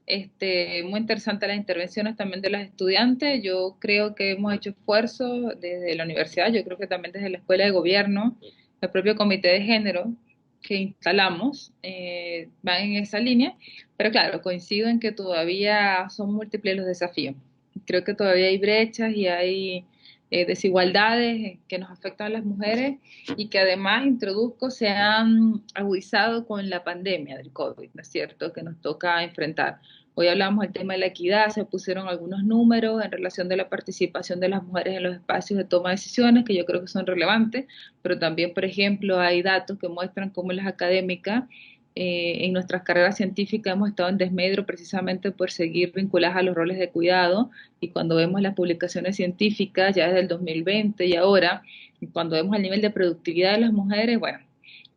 Muy interesante las intervenciones también de las estudiantes. Yo creo que hemos hecho esfuerzos desde la universidad, yo creo que también desde la Escuela de Gobierno, el propio Comité de Género que instalamos van en esa línea, pero claro, coincido en que todavía son múltiples los desafíos. Creo que todavía hay brechas y hay desigualdades que nos afectan a las mujeres y que además se han agudizado con la pandemia del COVID, ¿no es cierto?, que nos toca enfrentar. Hoy hablamos del tema de la equidad, se pusieron algunos números en relación de la participación de las mujeres en los espacios de toma de decisiones, que yo creo que son relevantes, pero también, por ejemplo, hay datos que muestran cómo las académicas en nuestras carreras científicas hemos estado en desmedro precisamente por seguir vinculadas a los roles de cuidado, y cuando vemos las publicaciones científicas ya desde el 2020 y ahora, y cuando vemos el nivel de productividad de las mujeres, bueno,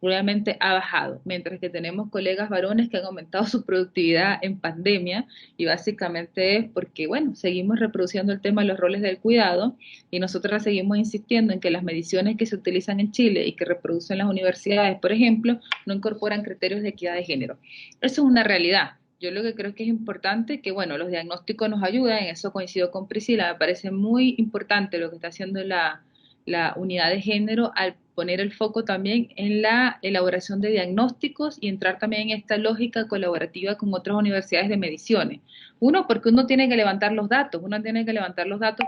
obviamente ha bajado, mientras que tenemos colegas varones que han aumentado su productividad en pandemia, y básicamente es porque, bueno, seguimos reproduciendo el tema de los roles del cuidado, y nosotras seguimos insistiendo en que las mediciones que se utilizan en Chile y que reproducen las universidades, por ejemplo, no incorporan criterios de equidad de género. Eso es una realidad. Yo lo que creo que es importante que, bueno, los diagnósticos nos ayudan, en eso coincido con Priscila, me parece muy importante lo que está haciendo la unidad de género al poner el foco también en la elaboración de diagnósticos y entrar también en esta lógica colaborativa con otras universidades de mediciones. Uno, porque uno tiene que levantar los datos,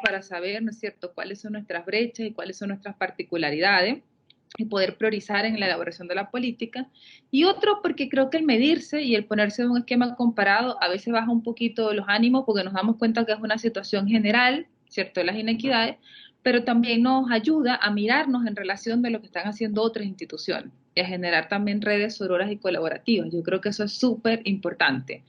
para saber, ¿no es cierto?, cuáles son nuestras brechas y cuáles son nuestras particularidades, y poder priorizar en la elaboración de la política. Y otro, porque creo que el medirse y el ponerse en un esquema comparado a veces baja un poquito los ánimos, porque nos damos cuenta que es una situación general, ¿cierto?, de las inequidades, pero también nos ayuda a mirarnos en relación de lo que están haciendo otras instituciones y a generar también redes sororas y colaborativas. Yo creo que eso es súper importante,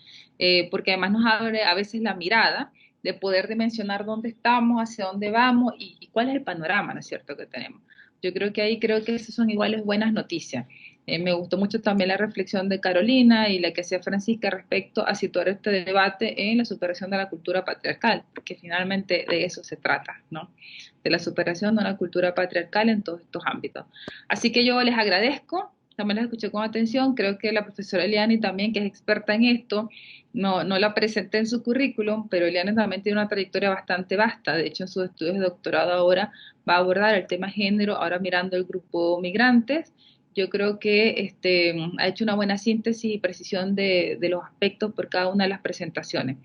porque además nos abre a veces la mirada de poder dimensionar dónde estamos, hacia dónde vamos y cuál es el panorama, ¿no es cierto?, que tenemos. Yo creo que esas son iguales buenas noticias. Me gustó mucho también la reflexión de Carolina y la que hacía Francisca respecto a situar este debate en la superación de la cultura patriarcal, porque finalmente de eso se trata, ¿no? De la superación de una cultura patriarcal en todos estos ámbitos. Así que yo les agradezco, también les escuché con atención, creo que la profesora Eliane también, que es experta en esto, no la presenté en su currículum, pero Eliane también tiene una trayectoria bastante vasta. De hecho, en sus estudios de doctorado ahora va a abordar el tema género, ahora mirando el grupo migrantes. Yo creo que ha hecho una buena síntesis y precisión de los aspectos por cada una de las presentaciones.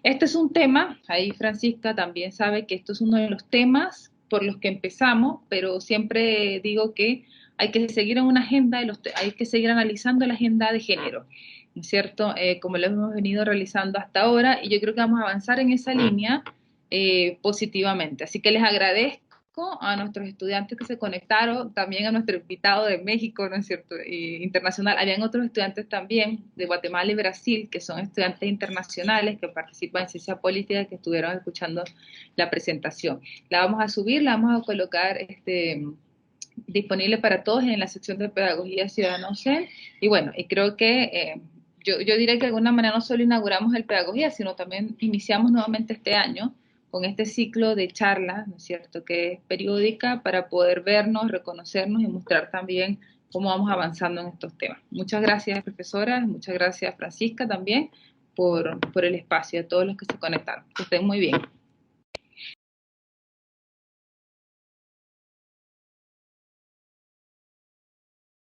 Este es un tema, ahí Francisca también sabe que esto es uno de los temas por los que empezamos, pero siempre digo que hay que seguir en una agenda, hay que seguir analizando la agenda de género, ¿cierto? Como lo hemos venido realizando hasta ahora, y yo creo que vamos a avanzar en esa línea positivamente. Así que les agradezco a nuestros estudiantes que se conectaron, también a nuestro invitado de México, ¿no es cierto?, internacional. Habían otros estudiantes también de Guatemala y Brasil, que son estudiantes internacionales que participan en ciencia política, que estuvieron escuchando la presentación. La vamos a subir, la vamos a colocar disponible para todos en la sección de Pedagogía Ciudadana UCEN. Y bueno, y creo que yo diría que de alguna manera no solo inauguramos el Pedagogía, sino también iniciamos nuevamente este año con este ciclo de charlas, ¿no es cierto?, que es periódica para poder vernos, reconocernos y mostrar también cómo vamos avanzando en estos temas. Muchas gracias, profesora, muchas gracias, Francisca, también por el espacio, a todos los que se conectaron. Que estén muy bien.